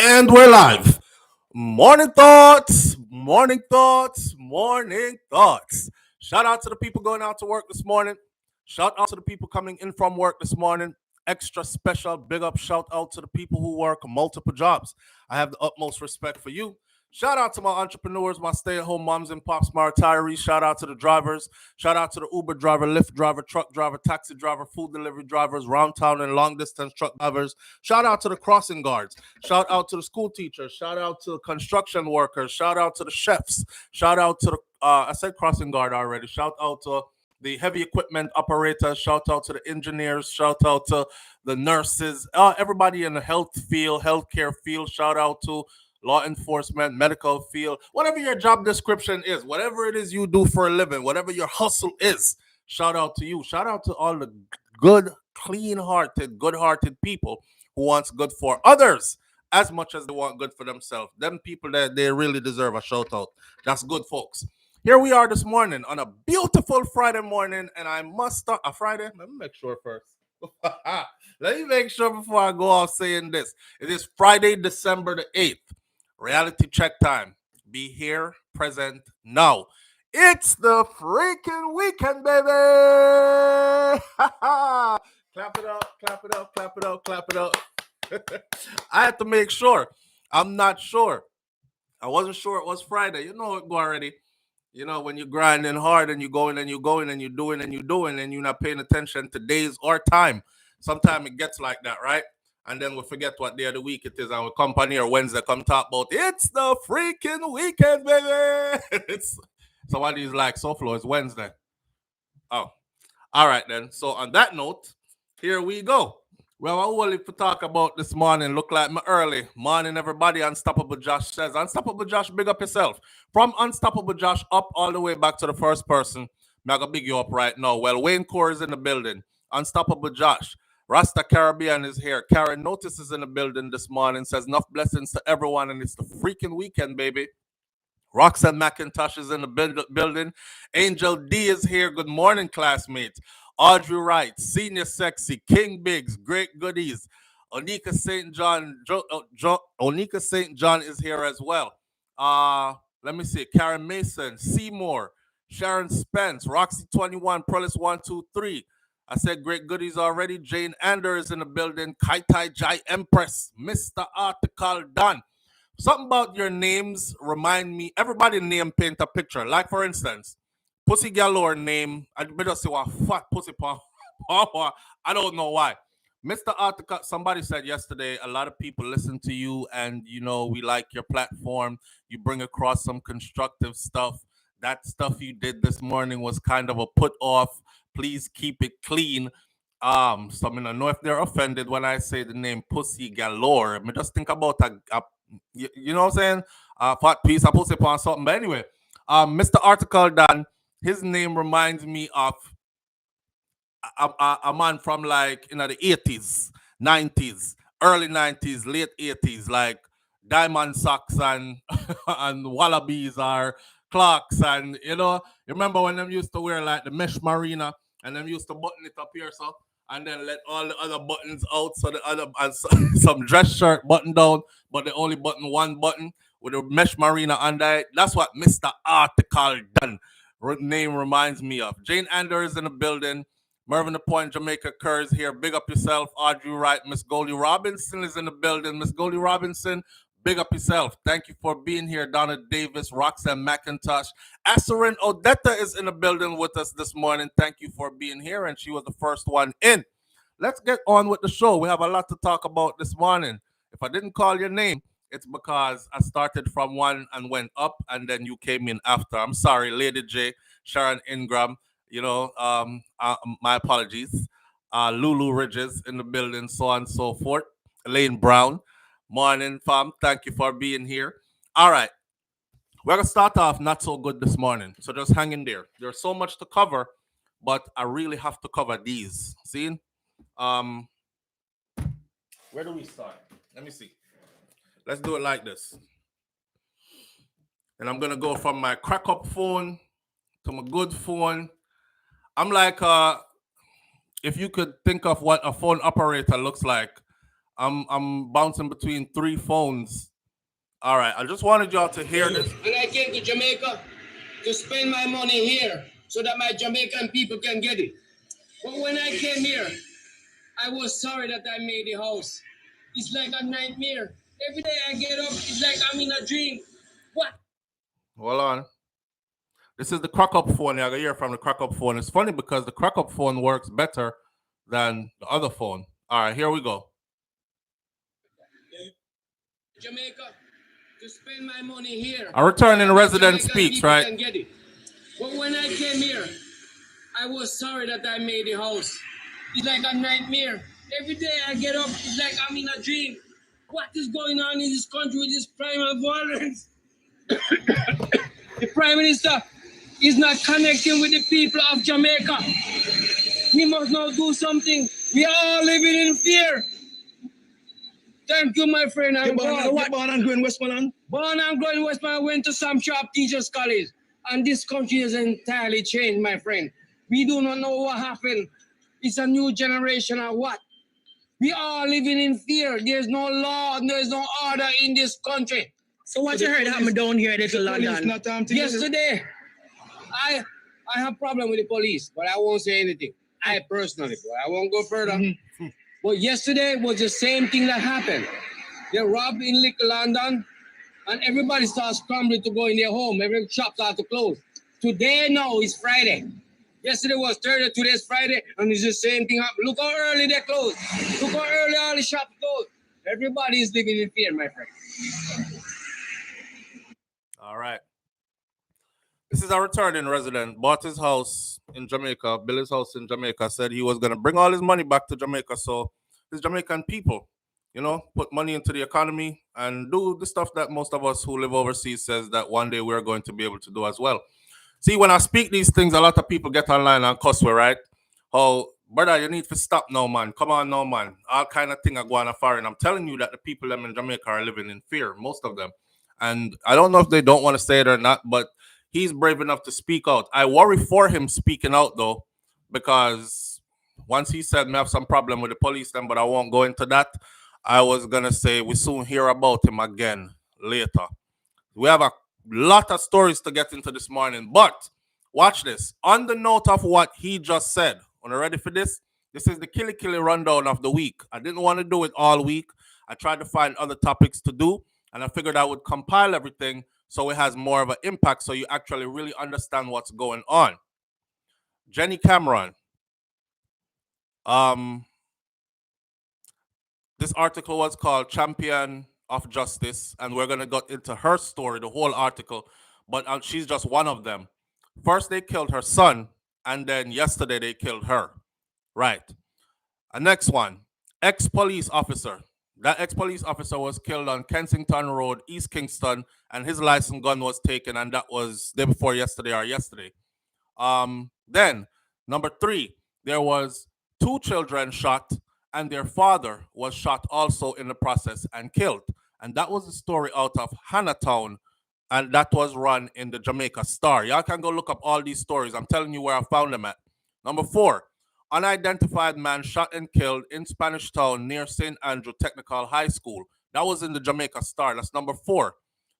And we're live. Morning thoughts, morning thoughts, morning thoughts. Shout out to the people going out to work this morning. Shout out to the people coming in from work this morning. Extra special big up shout out to the people who work multiple jobs. I have the utmost respect for you. Shout out to my entrepreneurs, my stay-at-home moms and pops, my retirees. Shout out to the drivers. Shout out to the Uber driver, Lyft driver, truck driver, taxi driver, food delivery drivers, round town and long distance truck drivers. Shout out to the crossing guards. Shout out to the school teachers. Shout out to the construction workers. Shout out to the chefs. Shout out to the I said crossing guard already. Shout out to the heavy equipment operators. Shout out to the engineers. Shout out to the nurses. Everybody in the health field, healthcare field. Shout out to law enforcement, medical field, whatever your job description is, whatever it is you do for a living, whatever your hustle is, shout out to you. Shout out to all the good, clean-hearted, good-hearted people who wants good for others as much as they want good for themselves. Them people that they really deserve a shout out. That's good, folks. Here we are this morning on a beautiful Friday morning, and I must start a Friday. Let me make sure first. Let me make sure before I go off saying this. It is Friday, December the 8th. Reality check time. Be here, present, now. It's the freaking weekend, baby! Clap it up, clap it up, clap it up, clap it up. I had to make sure. I'm not sure. I wasn't sure it was Friday. You know it go already. You know, when you're grinding hard and you're going and you're going and you're doing and you're doing and you're not paying attention to days or time. Sometimes it gets like that, right? And then we forget what day of the week it is, and we come on here Wednesday, come talk about it's the freaking weekend, baby. It's somebody's like, SouFLo, it's Wednesday. Oh, all right then. So on that note, here we go. Well, I will to talk about this morning. Look like me early. Morning, everybody. Unstoppable Josh says, Unstoppable Josh, big up yourself. From Unstoppable Josh up all the way back to the first person. I'm going to big you up right now. Well, Wayne Core is in the building. Unstoppable Josh. Rasta Caribbean is here. Karen Notice is in the building this morning. Says, enough blessings to everyone. And it's the freaking weekend, baby. Roxanne McIntosh is in the building. Angel D is here. Good morning, classmates. Audrey Wright, Senior Sexy, King Biggs, Great Goodies. Onika St. John, Onika St. John is here as well. Let me see. Karen Mason, Seymour, Sharon Spence, Roxy 21, Prolis 123. I said Great Goodies already. Jane Anders in the building. Kaitai Jai Empress, Mr. Article Done. Something about your names remind me. Everybody name paint a picture. Like for instance, Pussy Galore name. I better say what fat pussy paw. I don't know why. Mr. Article, somebody said yesterday, a lot of people listen to you and you know we like your platform. You bring across some constructive stuff. That stuff you did this morning was kind of a put off. Please keep it clean. So I mean, I know if they're offended when I say the name Pussy Galore. I mean, just think about you know what I'm saying? Fat piece of pussy or something. But anyway, Mr. Article Dan, his name reminds me of a man from like the 80s, 90s, early 90s, late 80s, like Diamond Socks and and Wallabies or Clarks, and you remember when them used to wear like the mesh marina and them used to button it up here so and then let all the other buttons out so the other and some dress shirt button down, but they only button one button with a mesh marina under it. That's what Mr. Article done name reminds me of. Jane Anders in the building. Mervyn the Point, Jamaica Kerrs here. Big up yourself. Audrey Wright. Miss Goldie Robinson is in the building. Miss Goldie Robinson, big up yourself. Thank you for being here. Donna Davis, Roxanne McIntosh. Asarin Odetta is in the building with us this morning. Thank you for being here. And she was the first one in. Let's get on with the show. We have a lot to talk about this morning. If I didn't call your name, it's because I started from one and went up, and then you came in after. I'm sorry, Lady J, Sharon Ingram. My apologies. Lulu Ridges in the building, so on and so forth. Elaine Brown, morning, fam. Thank you for being here. All right, we're going to start off not so good this morning, so just hang in there. There's so much to cover, but I really have to cover these. See? Where do we start? Let me see. Let's do it like this. And I'm going to go from my crack up phone to my good phone. I'm like, if you could think of what a phone operator looks like, I'm bouncing between 3 phones. All right, I just wanted y'all to hear this. And I came to Jamaica to spend my money here so that my Jamaican people can get it. But when I came here, I was sorry that I made the house. It's like a nightmare. Every day I get up, it's like I'm in a dream. What? Hold on. This is the crack up phone. I got hear from the crack up phone. It's funny because the crack up phone works better than the other phone. All right, here we go. Jamaica to spend my money here. A returning resident speaks, right? Can get it. But when I came here, I was sorry that I made the house. It's like a nightmare. Every day I get up, it's like I'm in a dream. What is going on in this country with this crime and violence? The Prime Minister is not connecting with the people of Jamaica. We must now do something. We are all living in fear. Thank you, my friend. I'm born and grew in Westmoreland. Born and grew in Westmoreland. Went to Sam Sharp Teachers College. And this country has entirely changed, my friend. We do not know what happened. It's a new generation or what? We are living in fear. There's no law, there's no order in this country. So what you heard happened down here in Little London? Yesterday, I have problem with the police, but I won't say anything. I personally, but I won't go further. But yesterday was the same thing that happened. They robbed in Little London, and everybody starts scrambling to go in their home. Every shop starts to close. Today, now, is Friday. Yesterday was Thursday, today's Friday, and it's the same thing happened. Look how early they close. Look how early all the shops close. Everybody is living in fear, my friend. All right. This is a returning resident. Bought his house in Jamaica, built his house in Jamaica, said he was going to bring all his money back to Jamaica. So his Jamaican people, put money into the economy and do the stuff that most of us who live overseas says that one day we're going to be able to do as well. See, when I speak these things, a lot of people get online and cuss me, right? Oh, brother, you need to stop now, man. Come on now, man. All kind of thing are going on foreign. I'm telling you that the people them in Jamaica are living in fear, most of them. And I don't know if they don't want to say it or not, but he's brave enough to speak out. I worry for him speaking out, though, because once he said me have some problem with the police, then, but I won't go into that. I was going to say we soon hear about him again later. We have a lot of stories to get into this morning, but watch this. On the note of what he just said, are you ready for this? This is the Killy rundown of the week. I didn't want to do it all week. I tried to find other topics to do, and I figured I would compile everything so it has more of an impact so you actually really understand what's going on. Jenny Cameron. This article was called Champion of Justice, and we're going to go into her story, the whole article, but she's just one of them. First, they killed her son, and then yesterday they killed her. Right. A next one, ex-police officer. That ex-police officer was killed on Kensington Road, East Kingston, and his license gun was taken, and that was day before yesterday or yesterday. Then, number 3, there was 2 children shot, and their father was shot also in the process and killed. And that was the story out of Hannahtown, and that was run in the Jamaica Star. Y'all can go look up all these stories. I'm telling you where I found them at. Number 4, unidentified man shot and killed in Spanish Town near St. Andrew Technical High School. That was in the Jamaica Star. That's number 4.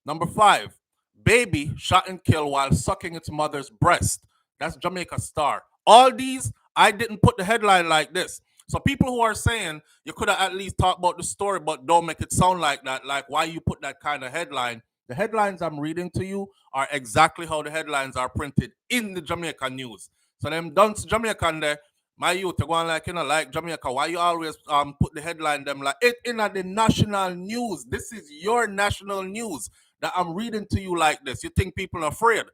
Number 5, baby shot and killed while sucking its mother's breast. That's Jamaica Star. All these, I didn't put the headline like this. So people who are saying you could have at least talked about the story, but don't make it sound like that, like why you put that kind of headline. The headlines I'm reading to you are exactly how the headlines are printed in the Jamaican news. So them dunce Jamaican there, my youth, you're going like Jamaica. Why you always put the headline them like it in the national news? This is your national news that I'm reading to you like this. You think people are afraid?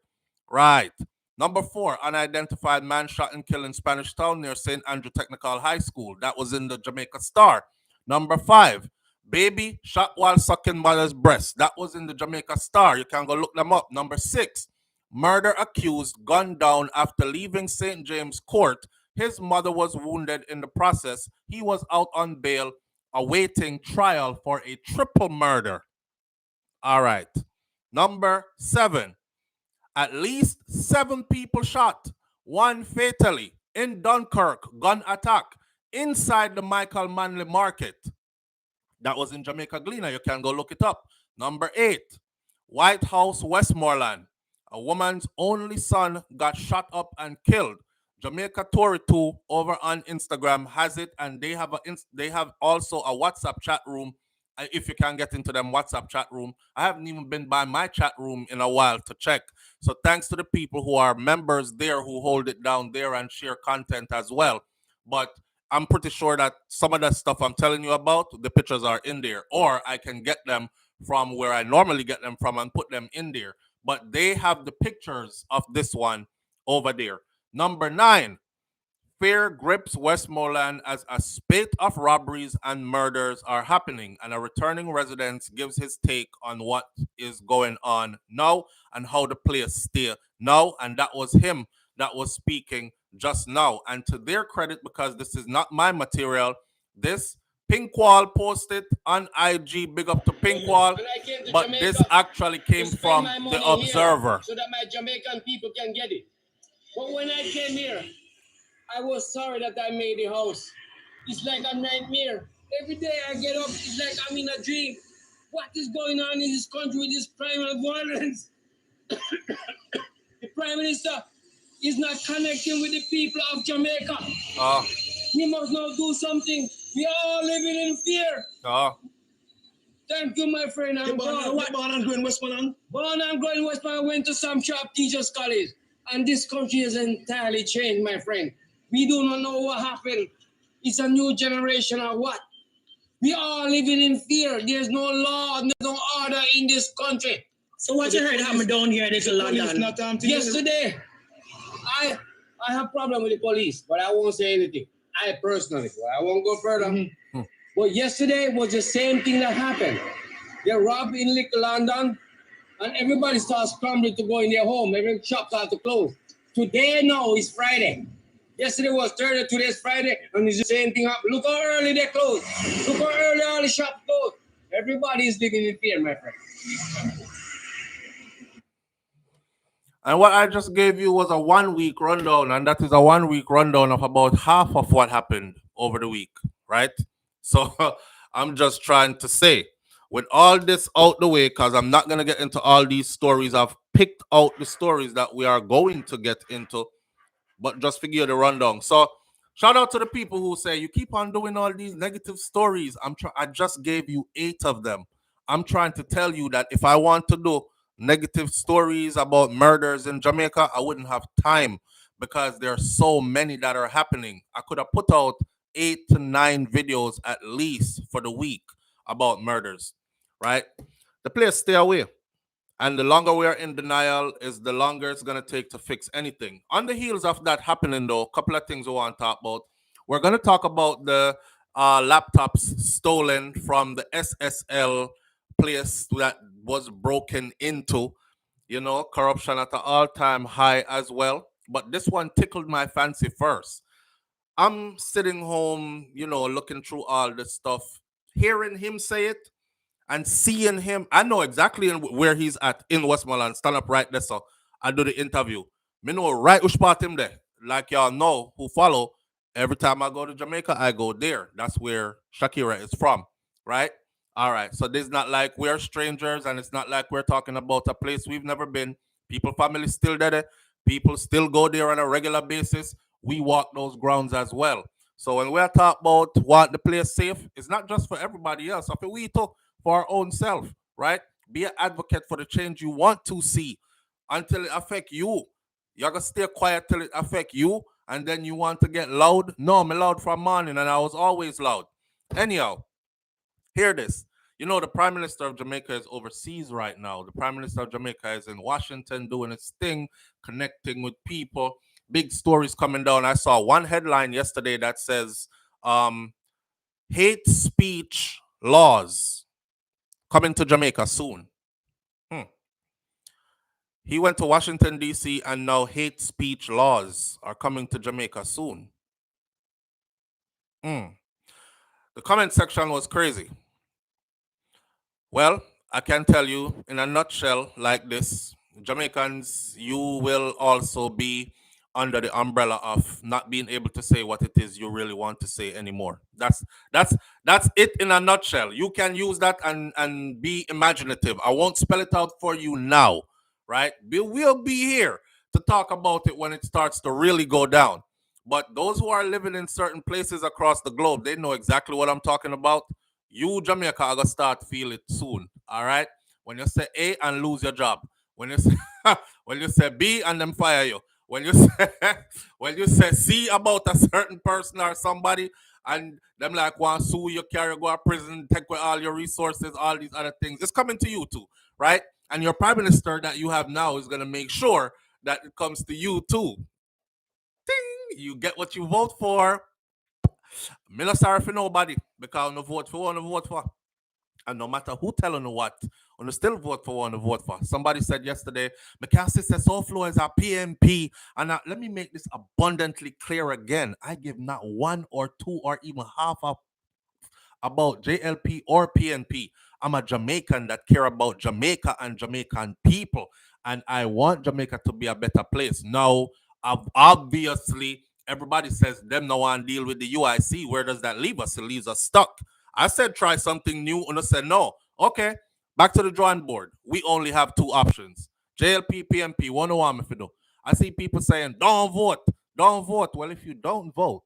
Right. Number 4, unidentified man shot and killed in Spanish Town near St. Andrew Technical High School. That was in the Jamaica Star. Number 5, baby shot while sucking mother's breast. That was in the Jamaica Star. You can go look them up. Number 6, murder accused gunned down after leaving St. James Court. His mother was wounded in the process. He was out on bail awaiting trial for a triple murder. All right. Number 7, at least 7 people shot, 1 fatally in Dunkirk gun attack inside the Michael Manley Market. That was in Jamaica Gleaner. You can go look it up. Number 8, White House, Westmoreland. A woman's only son got shot up and killed. Jamaica Tory 2 over on Instagram has it, and they have also a WhatsApp chat room. If you can get into them WhatsApp chat room, I haven't even been by my chat room in a while to check. So thanks to the people who are members there who hold it down there and share content as well. But I'm pretty sure that some of that stuff I'm telling you about, the pictures are in there, or I can get them from where I normally get them from and put them in there. But they have the pictures of this one over there. Number 9, fear grips Westmoreland as a spate of robberies and murders are happening, and a returning resident gives his take on what is going on now and how the place stay now. And that was him that was speaking just now. And to their credit, because this is not my material, this Pinkwall posted on IG. Big up to Pinkwall. But Jamaica, this actually came from the Observer. So that my Jamaican people can get it. But when I came here, I was sorry that I made the house. It's like a nightmare. Every day I get up, it's like I'm in a dream. What is going on in this country with this primal violence? The Prime Minister is not connecting with the people of Jamaica. He must now do something. We are all living in fear. Thank you, my friend. I'm born and grown in Westmoreland. Born and grown in Westmoreland. Went to some sharp teachers' college. And this country has entirely changed, my friend. We do not know what happened. It's a new generation or what? We are living in fear. There's no law, there's no order in this country. So what you heard happened down here in Little London? Yesterday, I have problem with the police, but I won't say anything. I personally, I won't go further. Mm-hmm. But yesterday was the same thing that happened. They robbed in Little London, and everybody starts scrambling to go in their home. Every shop starts to close. Today, no, it's Friday. Yesterday was Thursday, today's Friday, and it's the same thing happened. Look how early they close. Look how early all the shops close. Everybody is living in fear, my friend. And what I just gave you was a 1 week rundown, and that is a 1 week rundown of about half of what happened over the week, right? So I'm just trying to say, with all this out the way, because I'm not going to get into all these stories, I've picked out the stories that we are going to get into, but just figure the rundown. So shout out to the people who say, you keep on doing all these negative stories. I just gave you 8 of them. I'm trying to tell you that if I want to do negative stories about murders in Jamaica, I wouldn't have time because there are so many that are happening. I could have put out 8 to 9 videos at least for the week about murders, right? The place stay away. And the longer we are in denial is the longer it's going to take to fix anything. On the heels of that happening, though, a couple of things we want to talk about. We're going to talk about the laptops stolen from the SSL place that was broken into. You know, corruption at an all-time high as well. But this one tickled my fancy first. I'm sitting home, you know, looking through all this stuff, hearing him say it, and seeing him. I know exactly where he's at in Westmoreland. Stand up right there, so I do the interview. Me know right which part him there. Like y'all know who follow. Every time I go to Jamaica, I go there. That's where Shakira is from, right? All right. So this is not like we're strangers, and it's not like we're talking about a place we've never been. People, family still there. People still go there on a regular basis. We walk those grounds as well. So when we're talking about want the place safe, it's not just for everybody else. If we talk for our own self, right? Be an advocate for the change you want to see until it affect you. You're gonna stay quiet till it affect you, and then you want to get loud. No, I'm loud from morning, and I was always loud. Anyhow, hear this. You know, the Prime Minister of Jamaica is overseas right now. The Prime Minister of Jamaica is in Washington doing his thing, connecting with people. Big stories coming down. I saw one headline yesterday that says, hate speech laws coming to Jamaica soon. He went to Washington, D.C., and now hate speech laws are coming to Jamaica soon. The comment section was crazy. Well, I can tell you in a nutshell like this, Jamaicans, you will also be under the umbrella of not being able to say what it is you really want to say anymore. That's it in a nutshell. You can use that and be imaginative. I won't spell it out for you now, right? We'll be here to talk about it when it starts to really go down. But those who are living in certain places across the globe, they know exactly what I'm talking about. You, Jamaica, are gonna start feel it soon. All right. When you say A and lose your job. When you say when you say B and them fire you. When you say when you say C about a certain person or somebody and them like want to sue you, carry go to prison, take away all your resources, all these other things, it's coming to you too, right? And your prime minister that you have now is gonna make sure that it comes to you too. Ding! You get what you vote for. Me not sorry for nobody because no vote for one, no vote for. And no matter who tell you what, you still vote for one to vote for. Somebody said yesterday, McCaskey says SouFLo is a PMP. And let me make this abundantly clear again. I give not one or two or even half a about JLP or PNP. I'm a Jamaican that care about Jamaica and Jamaican people, and I want Jamaica to be a better place. Now, obviously, everybody says them no one deal with the UIC. Where does that leave us? It leaves us stuck. I said try something new, and I said no. Okay, back to the drawing board. We only have two options: JLP, PNP. One want if you do. I see people saying don't vote, don't vote. Well, if you don't vote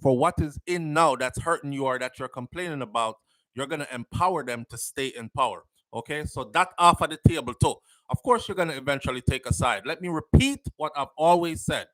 for what is in now that's hurting you or that you're complaining about, you're going to empower them to stay in power. Okay, so that off of the table too. Of course, you're going to eventually take a side. Let me repeat what I've always said.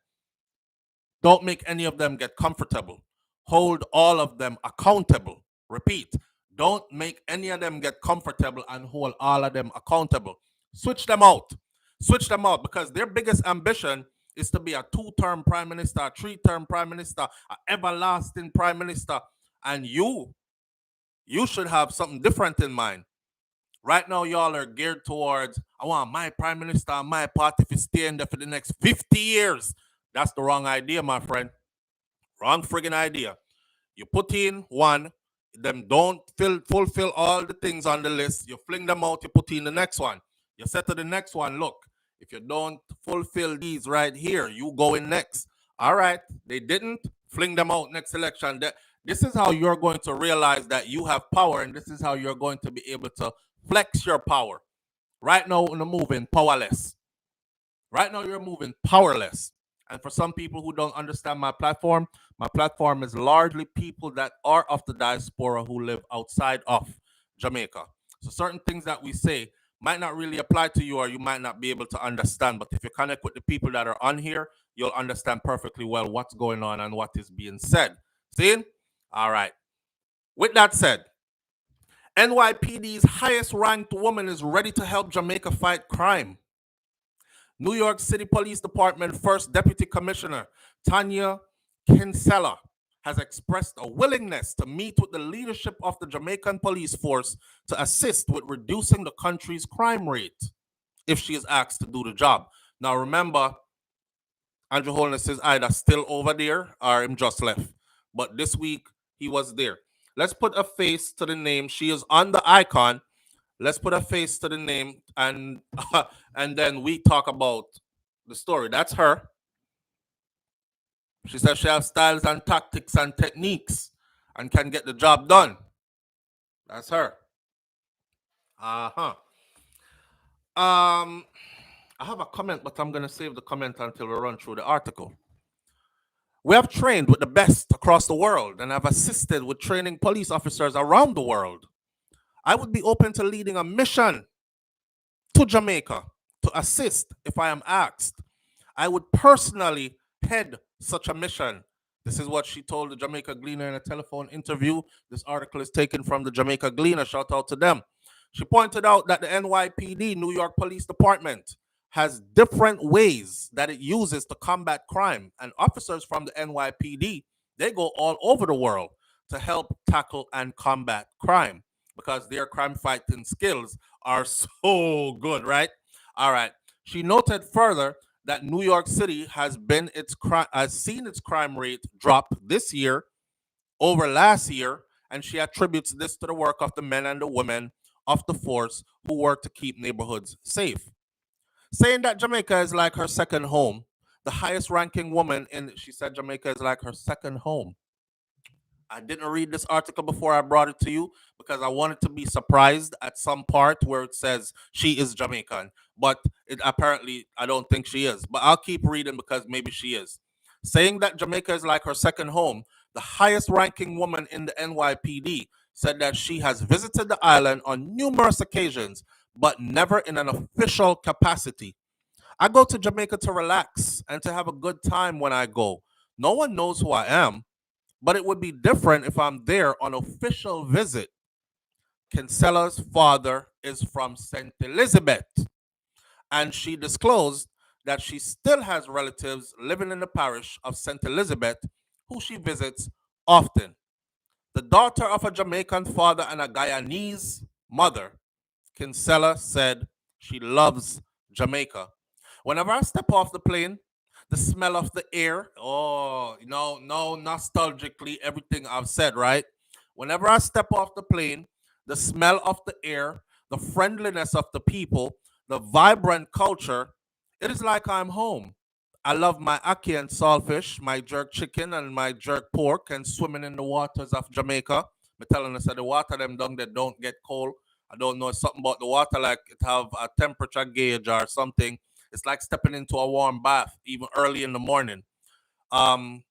Don't make any of them get comfortable. Hold all of them accountable. Repeat. Don't make any of them get comfortable and hold all of them accountable. Switch them out. Switch them out because their biggest ambition is to be a two-term prime minister, a three-term prime minister, an everlasting prime minister. And you should have something different in mind. Right now, y'all are geared towards, I want my prime minister and my party to stay in there for the next 50 years. That's the wrong idea, my friend. Wrong friggin' idea. You put in one, them don't fulfill all the things on the list. You fling them out, you put in the next one. You say to the next one, look, if you don't fulfill these right here, you go in next. All right, they didn't, fling them out next election. This is how you're going to realize that you have power, and this is how you're going to be able to flex your power. Right now, you're moving powerless. Right now, you're moving powerless. And for some people who don't understand my platform is largely people that are of the diaspora who live outside of Jamaica. So certain things that we say might not really apply to you or you might not be able to understand. But if you connect with the people that are on here, you'll understand perfectly well what's going on and what is being said. See? All right. With that said, NYPD's highest ranked woman is ready to help Jamaica fight crime. New York City Police Department First Deputy Commissioner Tanya Kinsella has expressed a willingness to meet with the leadership of the Jamaican police force to assist with reducing the country's crime rate if she is asked to do the job. Now remember, Andrew Holness is either still over there or him just left. But this week he was there. Let's put a face to the name. She is on the icon. Let's put a face to the name and and then we talk about the story. That's her. She says she has styles and tactics and techniques and can get the job done. That's her. Uh-huh. I have a comment, but I'm going to save the comment until we run through the article. We have trained with the best across the world and have assisted with training police officers around the world. I would be open to leading a mission to Jamaica to assist if I am asked. I would personally head such a mission. This is what she told the Jamaica Gleaner in a telephone interview. This article is taken from the Jamaica Gleaner. Shout out to them. She pointed out that the NYPD, New York Police Department, has different ways that it uses to combat crime. And officers from the NYPD, they go all over the world to help tackle and combat crime because their crime fighting skills are so good, right? All right. She noted further that New York City has seen its crime rate drop this year over last year, and she attributes this to the work of the men and the women of the force who work to keep neighborhoods safe. Saying that Jamaica is like her second home, the highest ranking woman in, she said Jamaica is like her second home. I didn't read this article before I brought it to you because I wanted to be surprised at some part where it says she is Jamaican, but it apparently I don't think she is. But I'll keep reading because maybe she is. Saying that Jamaica is like her second home, the highest ranking woman in the NYPD said that she has visited the island on numerous occasions, but never in an official capacity. I go to Jamaica to relax and to have a good time when I go. No one knows who I am, but it would be different if I'm there on official visit. Kinsella's father is from St. Elizabeth, and she disclosed that she still has relatives living in the parish of St. Elizabeth who she visits often. The daughter of a Jamaican father and a Guyanese mother, Kinsella said she loves Jamaica. Whenever I step off the plane, the smell of the air, oh, no, nostalgically, everything I've said, right? Whenever I step off the plane, the smell of the air, the friendliness of the people, the vibrant culture, it is like I'm home. I love my ackee and saltfish, my jerk chicken and my jerk pork, and swimming in the waters of Jamaica. Me telling us that the water them down there don't get cold. I don't know, it's something about the water, like it have a temperature gauge or something. It's like stepping into a warm bath, even early in the morning. Um,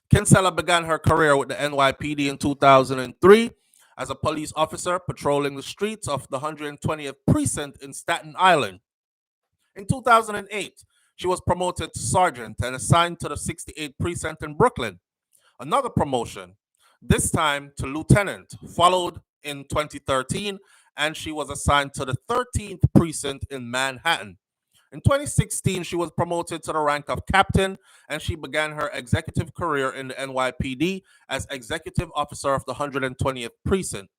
Kinsella began her career with the NYPD in 2003 as a police officer patrolling the streets of the 120th precinct in Staten Island. In 2008, she was promoted to sergeant and assigned to the 68th precinct in Brooklyn. Another promotion, this time to lieutenant, followed in 2013, and she was assigned to the 13th precinct in Manhattan. In 2016, she was promoted to the rank of captain, and she began her executive career in the NYPD as executive officer of the 120th precinct.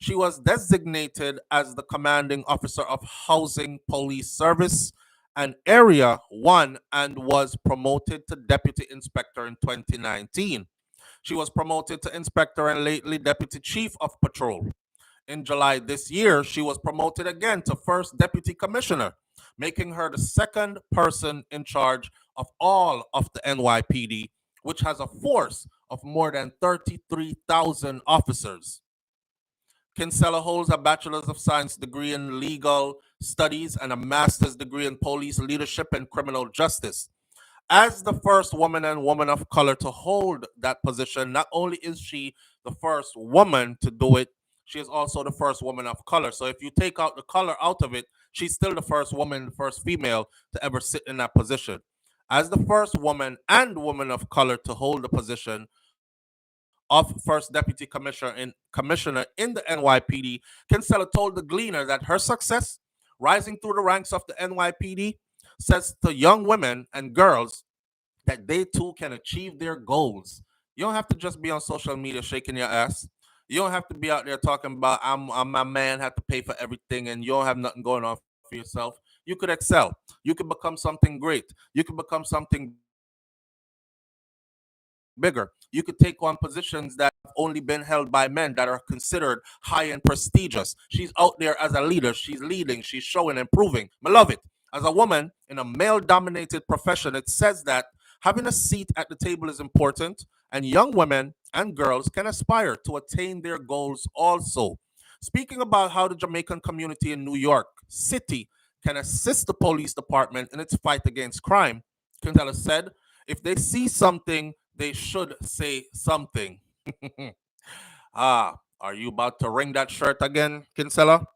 She was designated as the commanding officer of Housing Police Service and Area 1 and was promoted to deputy inspector in 2019. She was promoted to inspector and lately deputy chief of patrol. In July this year, she was promoted again to first deputy commissioner, making her the second person in charge of all of the NYPD, which has a force of more than 33,000 officers. Kinsella holds a Bachelor's of Science degree in Legal Studies and a Master's degree in Police Leadership and Criminal Justice. As the first woman and woman of color to hold that position, not only is she the first woman to do it, she is also the first woman of color. So if you take out the color out of it, she's still the first woman, the first female to ever sit in that position. As the first woman of color to hold the position of first deputy commissioner in the NYPD, Kinsella told the Gleaner that her success rising through the ranks of the NYPD says to young women and girls that they too can achieve their goals. You don't have to just be on social media shaking your ass. You don't have to be out there talking about I'm my man, have to pay for everything, and you don't have nothing going on for yourself. You could excel. You could become something great. You could become something bigger. You could take on positions that have only been held by men that are considered high and prestigious. She's out there as a leader. She's leading. She's showing and proving. I love it. As a woman in a male dominated profession, it says that having a seat at the table is important, and young women and girls can aspire to attain their goals also. Speaking about how the Jamaican community in New York City can assist the police department in its fight against crime, Quintella said, if they see something, they should say something. Are you about to ring that shirt again, Kinsella?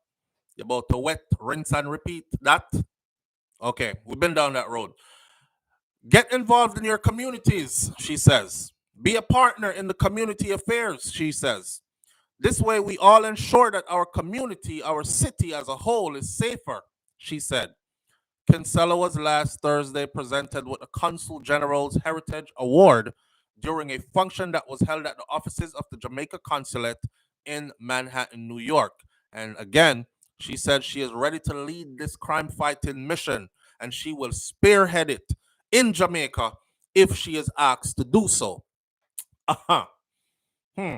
You about to wet, rinse, and repeat that? Okay, we've been down that road. Get involved in your communities, she says. Be a partner in the community affairs, she says. This way, we all ensure that our community, our city as a whole, is safer, she said. Kinsella was last Thursday presented with the Consul General's Heritage Award during a function that was held at the offices of the Jamaica Consulate in Manhattan, New York. And again, she said she is ready to lead this crime fighting mission and she will spearhead it in Jamaica if she is asked to do so. Uh-huh. Hmm.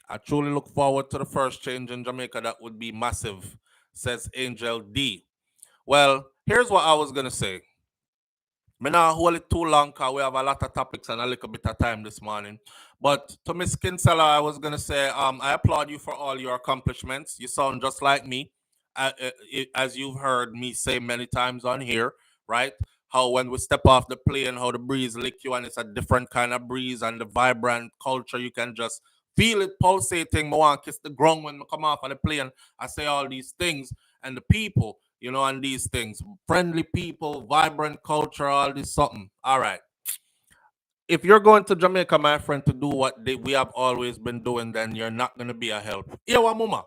I truly look forward to the first change in Jamaica that would be massive, says Angel D. Well, here's what I was going to say. Me not hold it too long because we have a lot of topics and a little bit of time this morning. But to Miss Kinsella, I was gonna say, I applaud you for all your accomplishments. You sound just like me, as you've heard me say many times on here, right? How when we step off the plane, how the breeze lick you, and it's a different kind of breeze, and the vibrant culture, you can just feel it pulsating. I want to kiss the ground when I come off of the plane. I say all these things, and the people, and these things, friendly people, vibrant culture, all this something. All right. If you're going to Jamaica, my friend, to do what we have always been doing, then you're not going to be a help. Yeah, what mama?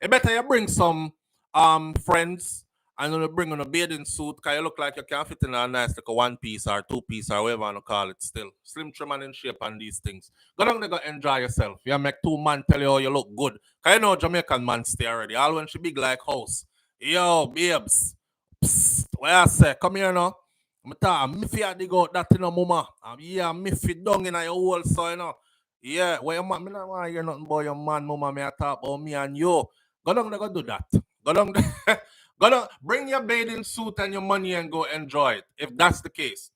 It better you bring some friends and you bring on a bathing suit because you look like you can fit in a nice like a one piece or two piece or whatever you want to call it still. Slim, trim, and in shape and these things. Go down there, go enjoy yourself. You make two man tell you how you look good. Because you know Jamaican man stay already. All when she big like house. Yo, babes. Psst, what I say? Come here now. Me fi dig out that mama. Yeah, me fi down in your hole, so Yeah, well, me not want to hear nothing about your man, mama. Me I talk about me and you. Go down there, go do that. Go down there. Go down, bring your bathing suit and your money and go enjoy it. If that's the case,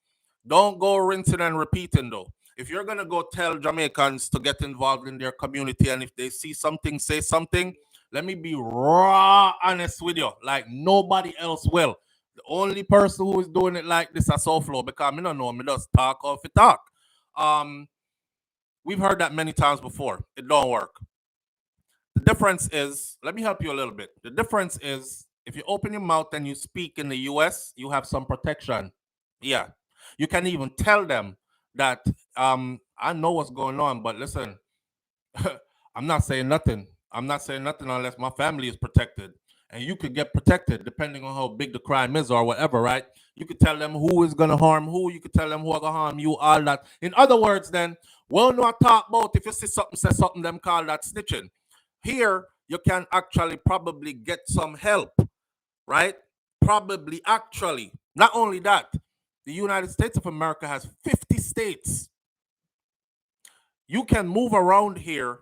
don't go rinsing and repeating though. If you're gonna go tell Jamaicans to get involved in their community and if they see something, say something, let me be raw honest with you, like nobody else will. The only person who is doing it like this is SouFLo because I don't know, me just talk off it talk. Um, we've heard that many times before. It don't work. The difference is, let me help you a little bit. The difference is if you open your mouth and you speak in the US, you have some protection. Yeah. You can even tell them that I know what's going on, but listen, I'm not saying nothing. I'm not saying nothing unless my family is protected. And you could get protected depending on how big the crime is or whatever, right? You could tell them who is gonna harm who, you could tell them who are gonna harm you, all that. In other words, then, well, no, I talk about if you see something, say something, them call that snitching. Here, you can actually probably get some help, right? Probably actually. Not only that, the United States of America has 50 states. You can move around here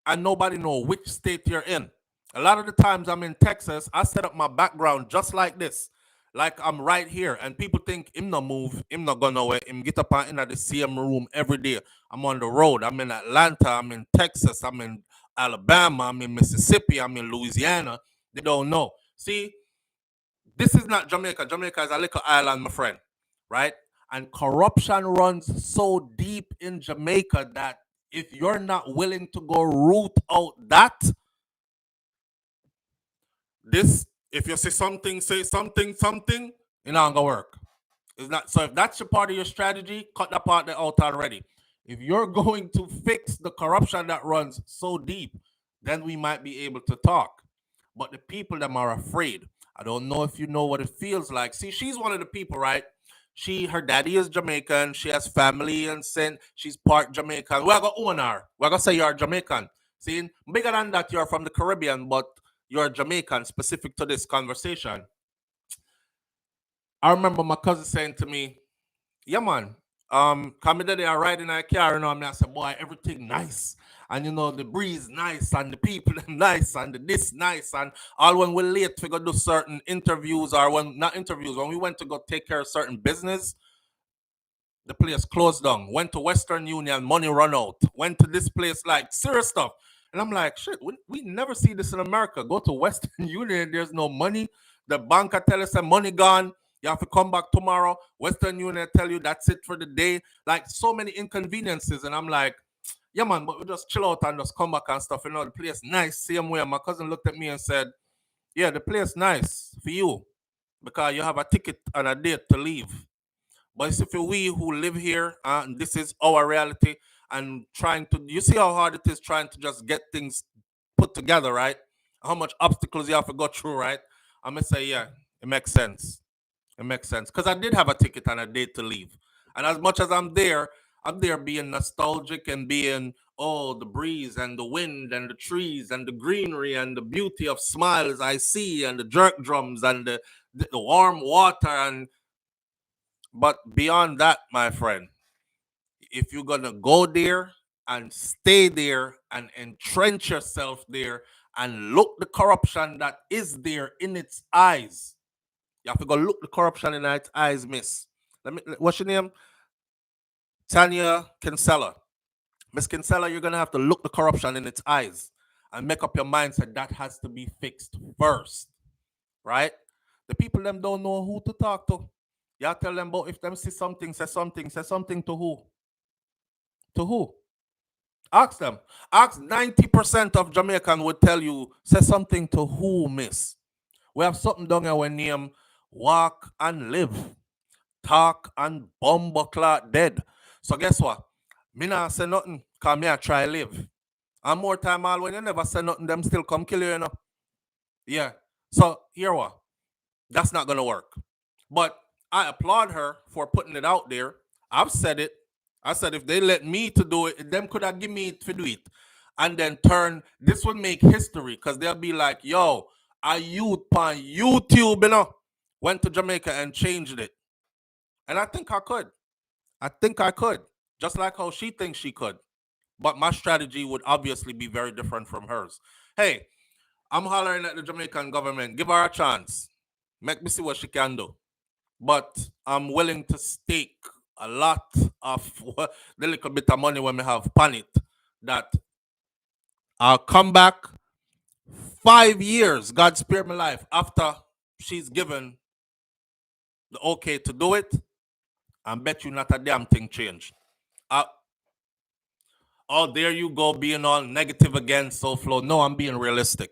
and nobody know which state you're in. A lot of the times I'm in Texas, I set up my background just like this. Like I'm right here, and people think him no move, him not go nowhere. Him get up in the same room every day. I'm on the road. I'm in Atlanta. I'm in Texas. I'm in Alabama. I'm in Mississippi. I'm in Louisiana. They don't know. See, this is not Jamaica. Jamaica is a little island, my friend, right? And corruption runs so deep in Jamaica that if you're not willing to go root out that, this, if you say something, it not gonna work. It's not. So if that's your part of your strategy, cut that part out already. If you're going to fix the corruption that runs so deep, then we might be able to talk. But the people them are afraid. I don't know if you know what it feels like. See, she's one of the people, right? Her daddy is Jamaican. She has family and she's part Jamaican. We're gonna own her. We're gonna say you're Jamaican. See, bigger than that, you're from the Caribbean, but you're Jamaican specific to this conversation. I remember my cousin saying to me, yeah, man. Coming today, I ride in a car, and I said, boy, everything nice. And the breeze nice, and the people nice, and the this nice, and all when we're late to go do certain interviews, or when not interviews, when we went to go take care of certain business, the place closed down. Went to Western Union, money run out. Went to this place, like serious stuff. And I'm like, shit, we never see this in America. Go to Western Union, there's no money. The banker tell us that money gone. You have to come back tomorrow. Western Union tell you that's it for the day. Like so many inconveniences. And I'm like, yeah, man, but we just chill out and just come back and stuff. The place nice, same way. My cousin looked at me and said, yeah, the place nice for you because you have a ticket and a date to leave. But it's if we who live here, and this is our reality, and trying to, you see how hard it is trying to just get things put together, right? How much obstacles you have to go through, right? I'm gonna say, yeah, it makes sense. It makes sense because I did have a ticket and a date to leave, and as much as I'm there being nostalgic and being the breeze and the wind and the trees and the greenery and the beauty of smiles I see and the jerk drums and the warm water and but beyond that, my friend, if you're gonna go there and stay there and entrench yourself there and look the corruption that is there in its eyes, you have to go look the corruption in its eyes, miss. What's your name? Tanya Kinsella. Miss Kinsella, you're gonna have to look the corruption in its eyes and make up your mindset that has to be fixed first, right? The people them don't know who to talk to. Y'all tell them about if them see something, say something, say something to who? To who? Ask them. Ask 90% of Jamaican would tell you, say something to who, miss. We have something down here when name walk and live, talk and bumble clot dead. So guess what? Me not say nothing, cause me I try live. And more time all when you never say nothing, them still come kill you, you know. Yeah. So here what? That's not gonna work. But I applaud her for putting it out there. I've said it. I said if they let me to do it, them could have give me it to do it. And then turn this would make history because they'll be like, yo, a youth on YouTube, you know, went to Jamaica and changed it. And I think I could. I think I could. Just like how she thinks she could. But my strategy would obviously be very different from hers. Hey, I'm hollering at the Jamaican government. Give her a chance. Make me see what she can do. But I'm willing to stake a lot of the little bit of money when we have upon it that I'll come back 5 years, God spare my life, after she's given the okay to do it, and bet you not a damn thing changed. Oh, there you go, being all negative again, SouFLo. No, I'm being realistic.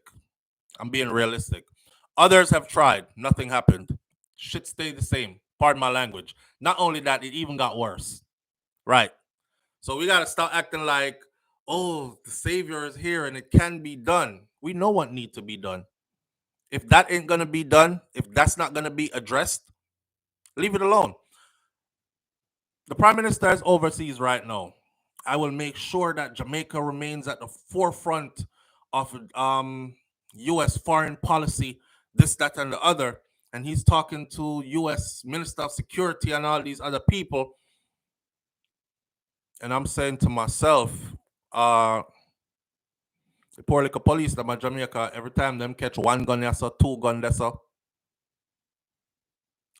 I'm being realistic. Others have tried. Nothing happened. Shit stayed the same. Pardon my language. Not only that, it even got worse. Right. So we got to start acting like, oh, the savior is here and it can be done. We know what needs to be done. If that ain't going to be done, if that's not going to be addressed, leave it alone. The prime minister is overseas right now. I will make sure that Jamaica remains at the forefront of U.S. foreign policy, this, that, and the other. And he's talking to U.S. Minister of Security and all these other people. And I'm saying to myself, the poor little police that in Jamaica, every time them catch one gun, that's a 2 gun, that's a.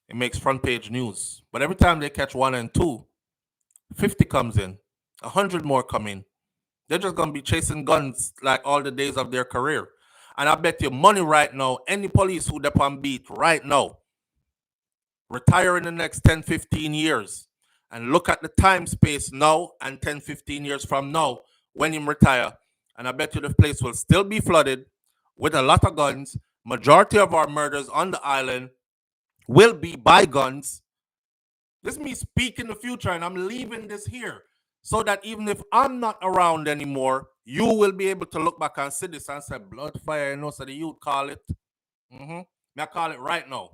It makes front page news. But every time they catch 1 and 2, 50 comes in, 100 more come in. They're just going to be chasing guns like all the days of their career. And I bet you money right now, any police who dep on beat right now, retire in the next 10, 15 years. And look at the time space now and 10, 15 years from now when him retire. And I bet you the place will still be flooded with a lot of guns. Majority of our murders on the island will be by guns. This is me speaking the future, and I'm leaving this here so that even if I'm not around anymore, you will be able to look back and see this and say, blood fire, you know, so the youth call it. I call it right now.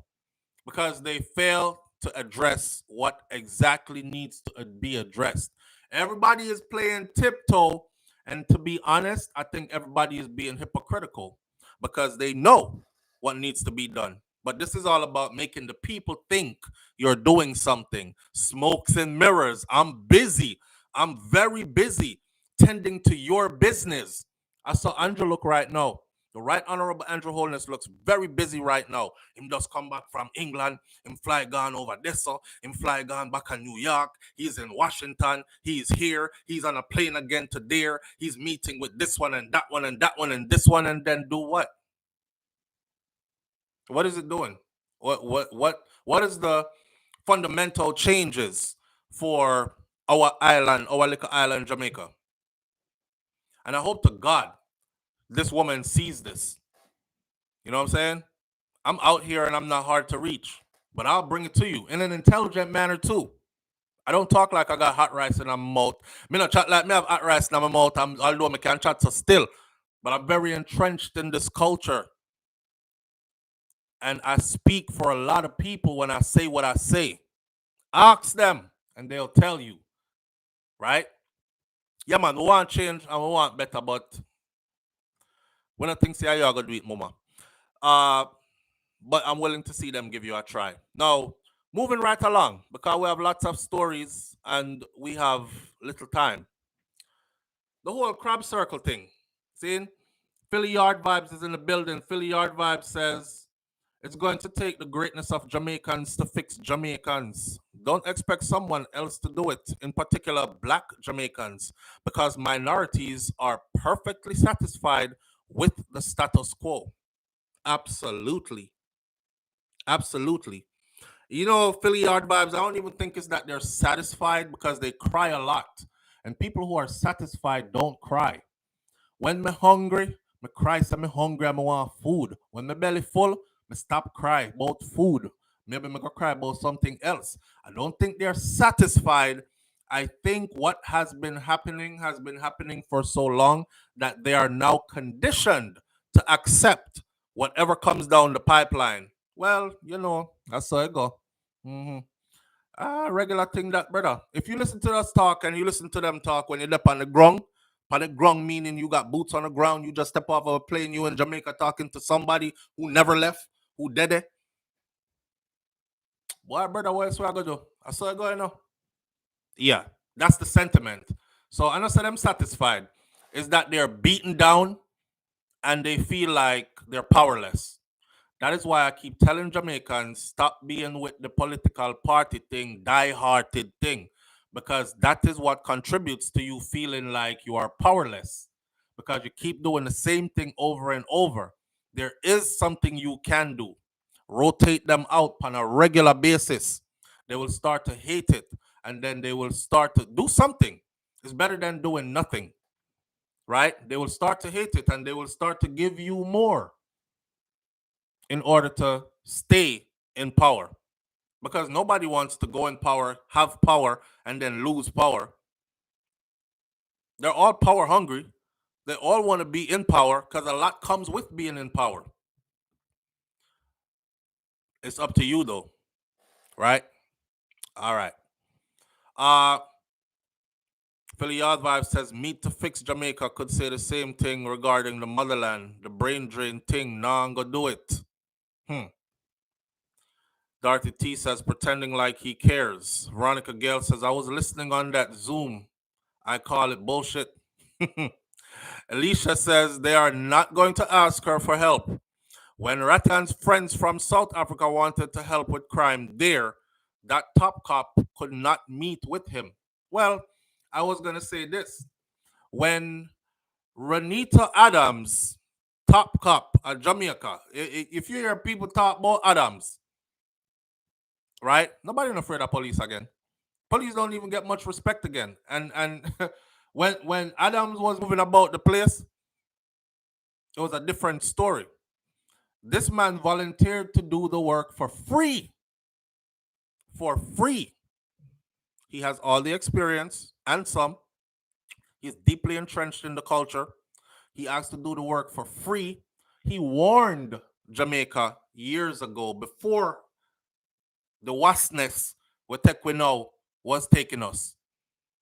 Because they fail to address what exactly needs to be addressed. Everybody is playing tiptoe, and to be honest, I think everybody is being hypocritical because they know what needs to be done. But this is all about making the people think you're doing something. Smokes and mirrors. I'm busy. I'm very busy tending to your business. I saw Andrew look right now. The Right Honorable Andrew Holness looks very busy right now. Him just come back from England. Him fly gone over this. Him fly gone back to New York. He's in Washington. He's here. He's on a plane again to there. He's meeting with this one and that one and that one and this one, and then do what? What is it doing? What is the fundamental changes for our island, our little island, Jamaica? And I hope to God this woman sees this. You know what I'm saying? I'm out here and I'm not hard to reach, but I'll bring it to you in an intelligent manner too. I don't talk like I got hot rice in my mouth. Me not chat like me have hot rice in my mouth. Although I can chat so still, but I'm very entrenched in this culture. And I speak for a lot of people when I say what I say. Ask them and they'll tell you. Right? Yeah, man, we want change and we want better, but when I think say you're gonna do it, mama. But I'm willing to see them give you a try. Now, moving right along, because we have lots of stories and we have little time. The whole crab circle thing. See? Philly Yard Vybz is in the building. Philly Yard Vybz says It's going to take the greatness of Jamaicans to fix Jamaicans. Don't expect someone else to do it, in particular black Jamaicans, because minorities are perfectly satisfied with the status quo. Absolutely. Absolutely. You know, Philly Yard Vibes, I don't even think it's that they're satisfied because they cry a lot. And people who are satisfied don't cry. When me hungry, me cry say me hungry and me want food. When my belly full, me stop cry about food. Maybe me go cry about something else. I don't think they're satisfied. I think what has been happening for so long that they are now conditioned to accept whatever comes down the pipeline. Well, you know, that's how it go. hmm regular thing that, brother. If you listen to us talk and you listen to them talk when you're up on the ground meaning you got boots on the ground, you just step off of a plane, you in Jamaica talking to somebody who never left, who did it. Boy, brother, what else we I gonna do? I saw it going on. Yeah, that's the sentiment. So I know say them satisfied is that they're beaten down and they feel like they're powerless. That is why I keep telling Jamaicans stop being with the political party thing, die-hearted thing, because that is what contributes to you feeling like you are powerless because you keep doing the same thing over and over. There is something you can do. Rotate them out on a regular basis. They will start to hate it and then they will start to do something. It's better than doing nothing, right? They will start to hate it and they will start to give you more in order to stay in power because nobody wants to go in power, have power, and then lose power. They're all power hungry. They all want to be in power because a lot comes with being in power. It's up to you though, right? All right. Uh Philly Yard Vibe says Meet to Fix Jamaica could say the same thing regarding the motherland, the brain drain thing. Nah, I'm gonna do it. Dorothy T says pretending like he cares. Veronica Gale says I was listening on that Zoom. I call it bullshit. Alicia says they are not going to ask her for help. When Rattan's friends from South Africa wanted to help with crime there, that top cop could not meet with him. Well, I was going to say this. When Renita Adams, top cop at Jamaica, if you hear people talk about Adams, right? Nobody afraid of police again. Police don't even get much respect again. And when Adams was moving about the place, it was a different story. This man volunteered to do the work for free. For free. He has all the experience and some. He's deeply entrenched in the culture. He asked to do the work for free. He warned Jamaica years ago before the vastness we now was taking us.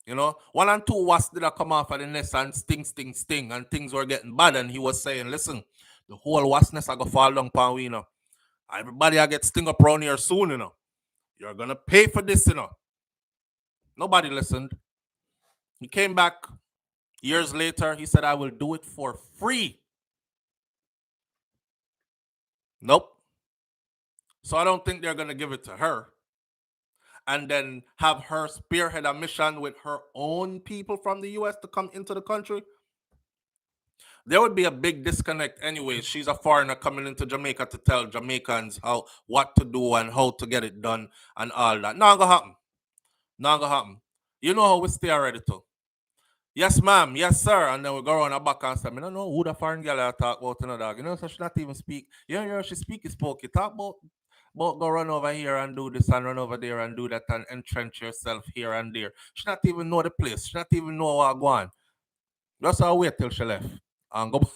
You know, 1 and 2 was did come off of the nest and sting, and things were getting bad. And he was saying, listen, the whole vastness I go fall down pan we, you know. Everybody I get sting up around here soon, you know. You're gonna pay for this, you know. Nobody listened. He came back years later. He said, I will do it for free. Nope. So I don't think they're gonna give it to her. And then have her spearhead a mission with her own people from the US to come into the country. There would be a big disconnect anyway. She's a foreigner coming into Jamaica to tell Jamaicans what to do and how to get it done and all that. Not gonna happen. Not gonna happen. You know how we stay already too. Yes, ma'am. Yes, sir. And then we go around our back and say, I don't know who the foreign girl I talk about in the dog. You know, so she not even speak. Yeah, she speak is spoke. You talk about go run over here and do this and run over there and do that and entrench yourself here and there. She not even know the place. She not even know what go on. Just I'll wait till she left and go.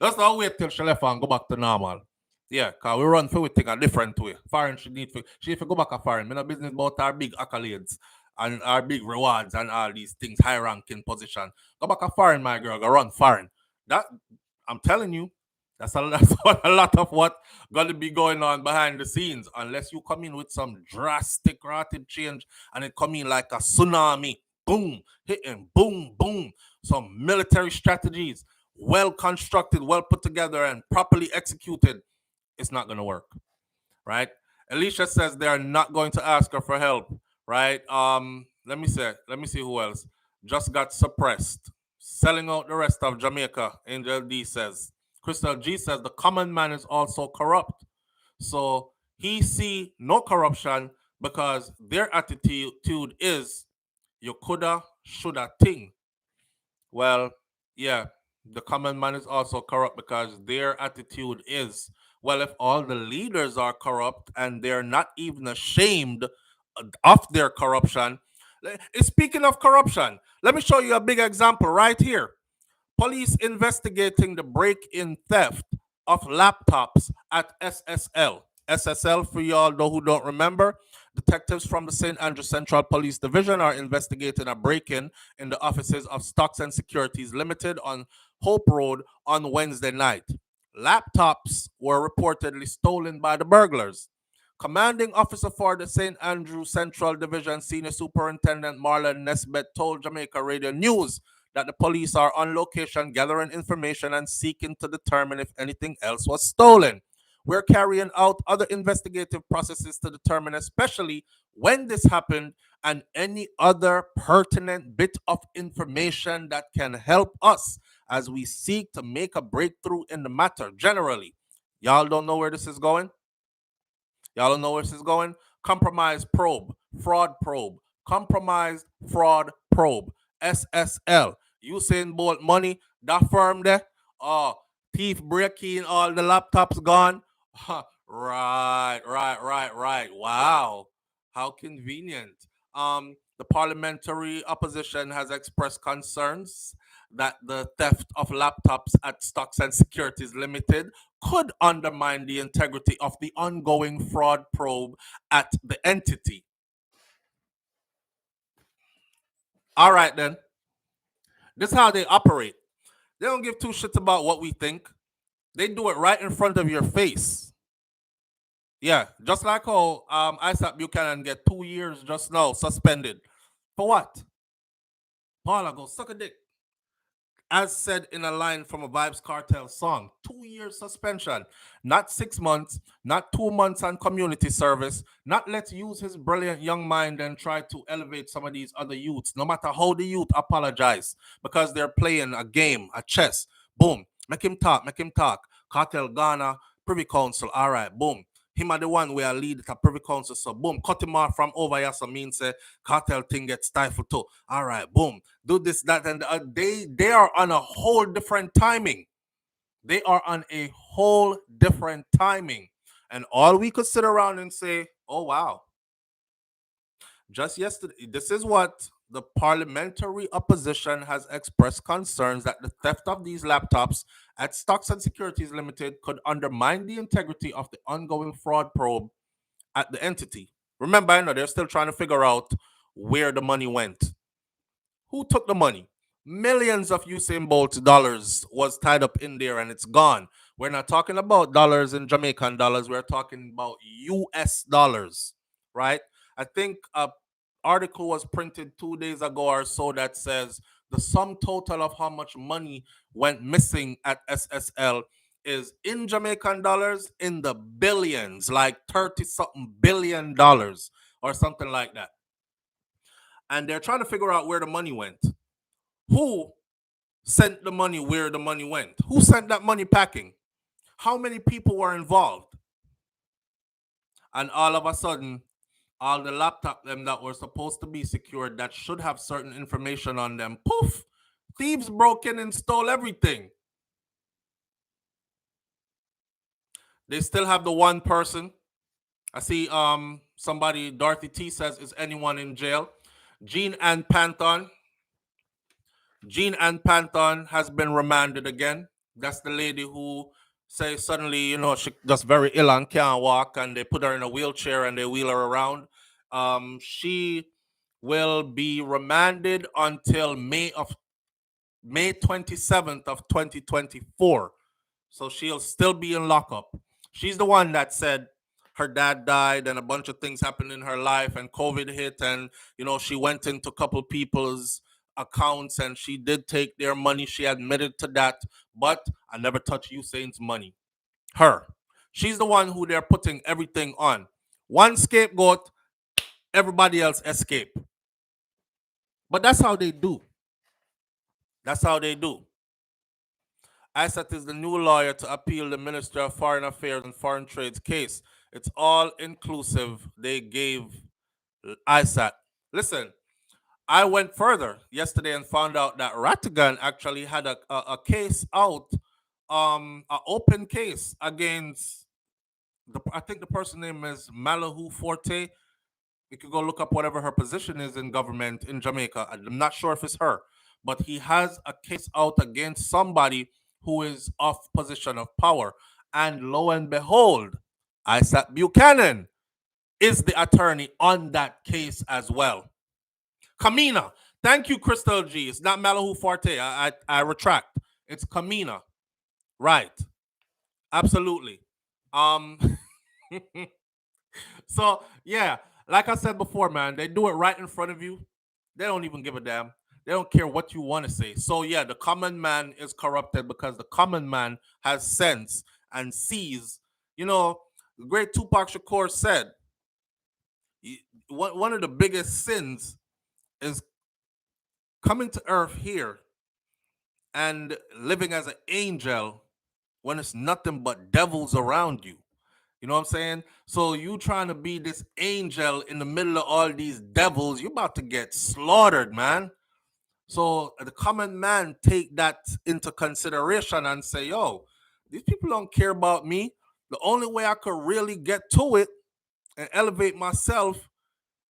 Just I'll wait till she left and go back to normal. Yeah, cause we run for everything a different way. Foreign she need to go back a foreign. Me no business about our big accolades and our big rewards and all these things, high ranking position. Go back a foreign, my girl. Go run foreign. That I'm telling you, that's a lot of what gonna be going on behind the scenes. Unless you come in with some drastic rapid change and it come in like a tsunami, boom, hitting, boom, boom. Some military strategies, well constructed, well put together, and properly executed. it's not going to work, right? Alicia says they are not going to ask her for help, right? Let me see who else just got suppressed, selling out the rest of Jamaica. Angel D says. Crystal G says the common man is also corrupt, so he see no corruption because their attitude is you coulda, shoulda thing. Well, yeah, the common man is also corrupt because their attitude is, well, if all the leaders are corrupt and they're not even ashamed of their corruption. Speaking of corruption, let me show you a big example right here. Police investigating the break-in theft of laptops at SSL. SSL, for y'all who don't remember, detectives from the St. Andrew Central Police Division are investigating a break-in in the offices of Stocks and Securities Limited on Hope Road on Wednesday night. Laptops were reportedly stolen by the burglars. Commanding officer for the St. Andrew Central Division, Senior Superintendent Marlon Nesbitt, told Jamaica Radio News that the police are on location gathering information and seeking to determine if anything else was stolen. We're carrying out other investigative processes to determine, especially when this happened, and any other pertinent bit of information that can help us as we seek to make a breakthrough in the matter. Generally, y'all don't know where this is going? Y'all don't know where this is going? Compromised probe, fraud probe, compromised fraud probe, SSL. Usain Bolt money, that firm there. Thief breaking, all the laptops gone. Right. Wow. How convenient. The parliamentary opposition has expressed concerns that the theft of laptops at Stocks and Securities Limited could undermine the integrity of the ongoing fraud probe at the entity. All right, then. This is how they operate. They don't give two shits about what we think. They do it right in front of your face. Yeah, just like how Isaac Buchanan get 2 years just now suspended. For what? Paula, go suck a dick. As said in a line from a Vybz Kartel song, 2 years suspension, not 6 months, not 2 months on community service, not let's use his brilliant young mind and try to elevate some of these other youths, no matter how the youth apologize, because they're playing a game, a chess. Boom, make him talk. Cartel Ghana, Privy Council, all right, boom. Him are the one where I lead the Privy Council, so boom, cut him off from over here, so means cartel thing gets stifled too. All right, boom, do this, that, and they are on a whole different timing. They are on a whole different timing. And all we could sit around and say, oh, wow. Just yesterday, this is what the parliamentary opposition has expressed concerns that the theft of these laptops at Stocks and Securities Limited could undermine the integrity of the ongoing fraud probe at the entity. Remember, I know they're still trying to figure out where the money went. Who took the money? Millions of Usain Bolt dollars was tied up in there and it's gone. We're not talking about dollars in Jamaican dollars. We're talking about US dollars, right? I think a article was printed 2 days ago or so that says the sum total of how much money went missing at SSL is in Jamaican dollars in the billions, like 30 something billion dollars or something like that. And they're trying to figure out where the money went. Who sent the money where the money went? Who sent that money packing? How many people were involved? And all of a sudden, all the laptops them that were supposed to be secured that should have certain information on them, poof, thieves broke in and stole everything. They still have the one person. I see somebody, Dorothy T says, is anyone in jail? Jean Ann Panton has been remanded again. That's the lady who say suddenly, she just very ill and can't walk, and they put her in a wheelchair and they wheel her around. She will be remanded until May 27th of 2024. So she'll still be in lockup. She's the one that said her dad died and a bunch of things happened in her life and COVID hit, and she went into a couple people's accounts and she did take their money. She admitted to that, but I never touched Usain's money. Her. She's the one who they're putting everything on. One scapegoat, everybody else escape. But that's how they do. That's how they do. ISAT is the new lawyer to appeal the Minister of Foreign Affairs and Foreign Trade's case. It's all inclusive. They gave ISAT. Listen, I went further yesterday and found out that Rattigan actually had a case out, an open case against I think the person name is Malahu Forte. You could go look up whatever her position is in government in Jamaica. I'm not sure if it's her, but he has a case out against somebody who is of position of power. And lo and behold, Isaac Buchanan is the attorney on that case as well. Kamina. Thank you, Crystal G. It's not Malahu Forte. I retract. It's Kamina. Right. Absolutely. So yeah, like I said before, man, they do it right in front of you. They don't even give a damn. They don't care what you want to say. So yeah, the common man is corrupted because the common man has sense and sees. You know, the great Tupac Shakur said, one of the biggest sins is coming to earth here and living as an angel when it's nothing but devils around you. You know what I'm saying? So you trying to be this angel in the middle of all these devils, you're about to get slaughtered, man. So the common man take that into consideration and say, yo, these people don't care about me. The only way I could really get to it and elevate myself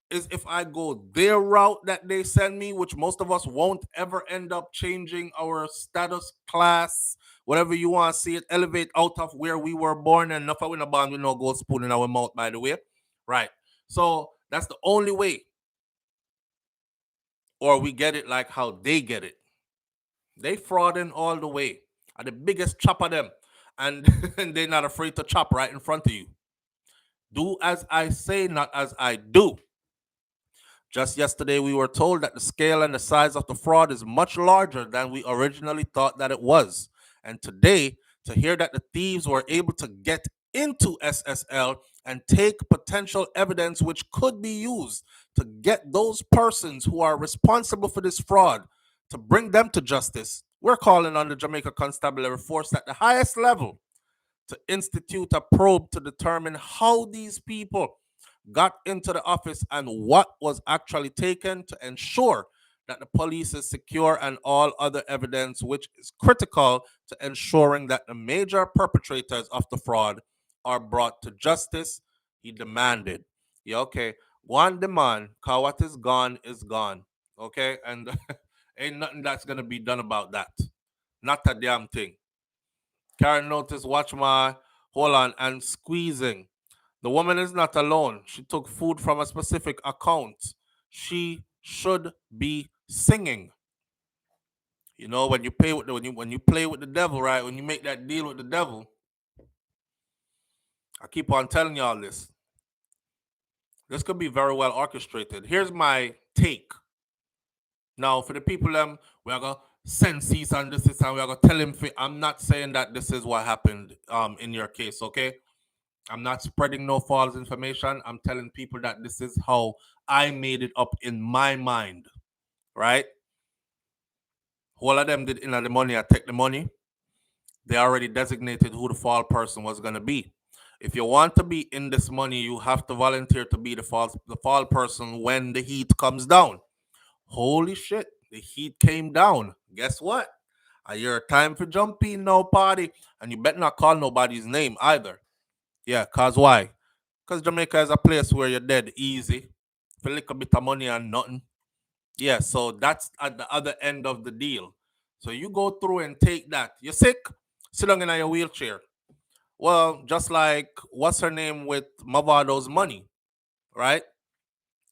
is if I go their route that they send me, which most of us won't ever end up changing our status, class, whatever you want to see it, elevate out of where we were born. And enough of in a bond with no gold spoon in our mouth, by the way. Right. So that's the only way. Or we get it like how they get it. They frauding all the way. Are the biggest chop of them. And, and they're not afraid to chop right in front of you. Do as I say, not as I do. Just yesterday, we were told that the scale and the size of the fraud is much larger than we originally thought that it was. And today, to hear that the thieves were able to get into SSL and take potential evidence which could be used to get those persons who are responsible for this fraud, to bring them to justice, we're calling on the Jamaica Constabulary Force at the highest level to institute a probe to determine how these people got into the office and what was actually taken to ensure that the police is secure and all other evidence, which is critical to ensuring that the major perpetrators of the fraud are brought to justice, he demanded. Yeah, okay. One demand, cause what is gone is gone. Okay? And ain't nothing that's gonna be done about that. Not a damn thing. Karen noticed, watch my hold on and squeezing. The woman is not alone. She took food from a specific account. She should be singing. You know, when you pay with when you play with the devil, right? When you make that deal with the devil, I keep on telling y'all this. This could be very well orchestrated. Here's my take. Now, for the people we are gonna send cease and desist, and we are gonna tell him. I'm not saying that this is what happened in your case, okay? I'm not spreading no false information. I'm telling people that this is how I made it up in my mind, right? All of them did in the money. I take the money. They already designated who the fall person was going to be. If you want to be in this money, you have to volunteer to be the fall person when the heat comes down. Holy shit, the heat came down. Guess what? Your time for jumping now, party. And you better not call nobody's name either. Yeah, cause why? Because Jamaica is a place where you're dead easy. For a little bit of money and nothing. Yeah, so that's at the other end of the deal. So you go through and take that. You're sick? Sit down in your wheelchair. Well, just like what's her name with Mavado's money, right?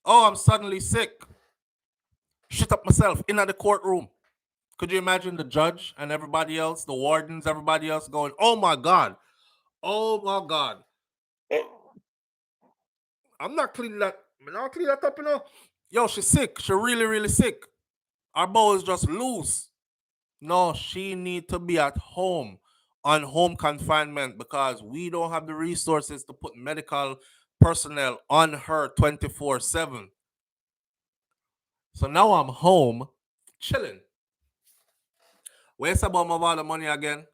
Oh, I'm suddenly sick. Shit up myself in at the courtroom. Could you imagine the judge and everybody else, the wardens, everybody else going, oh my God. Oh my God. I'm not cleaning that. I'm not cleaning that up, you know. Yo, she's sick. She's really, really sick. Our bow is just loose. No, she need to be at home on home confinement because we don't have the resources to put medical personnel on her 24/7. So now I'm home, chilling. Where's about my father money again?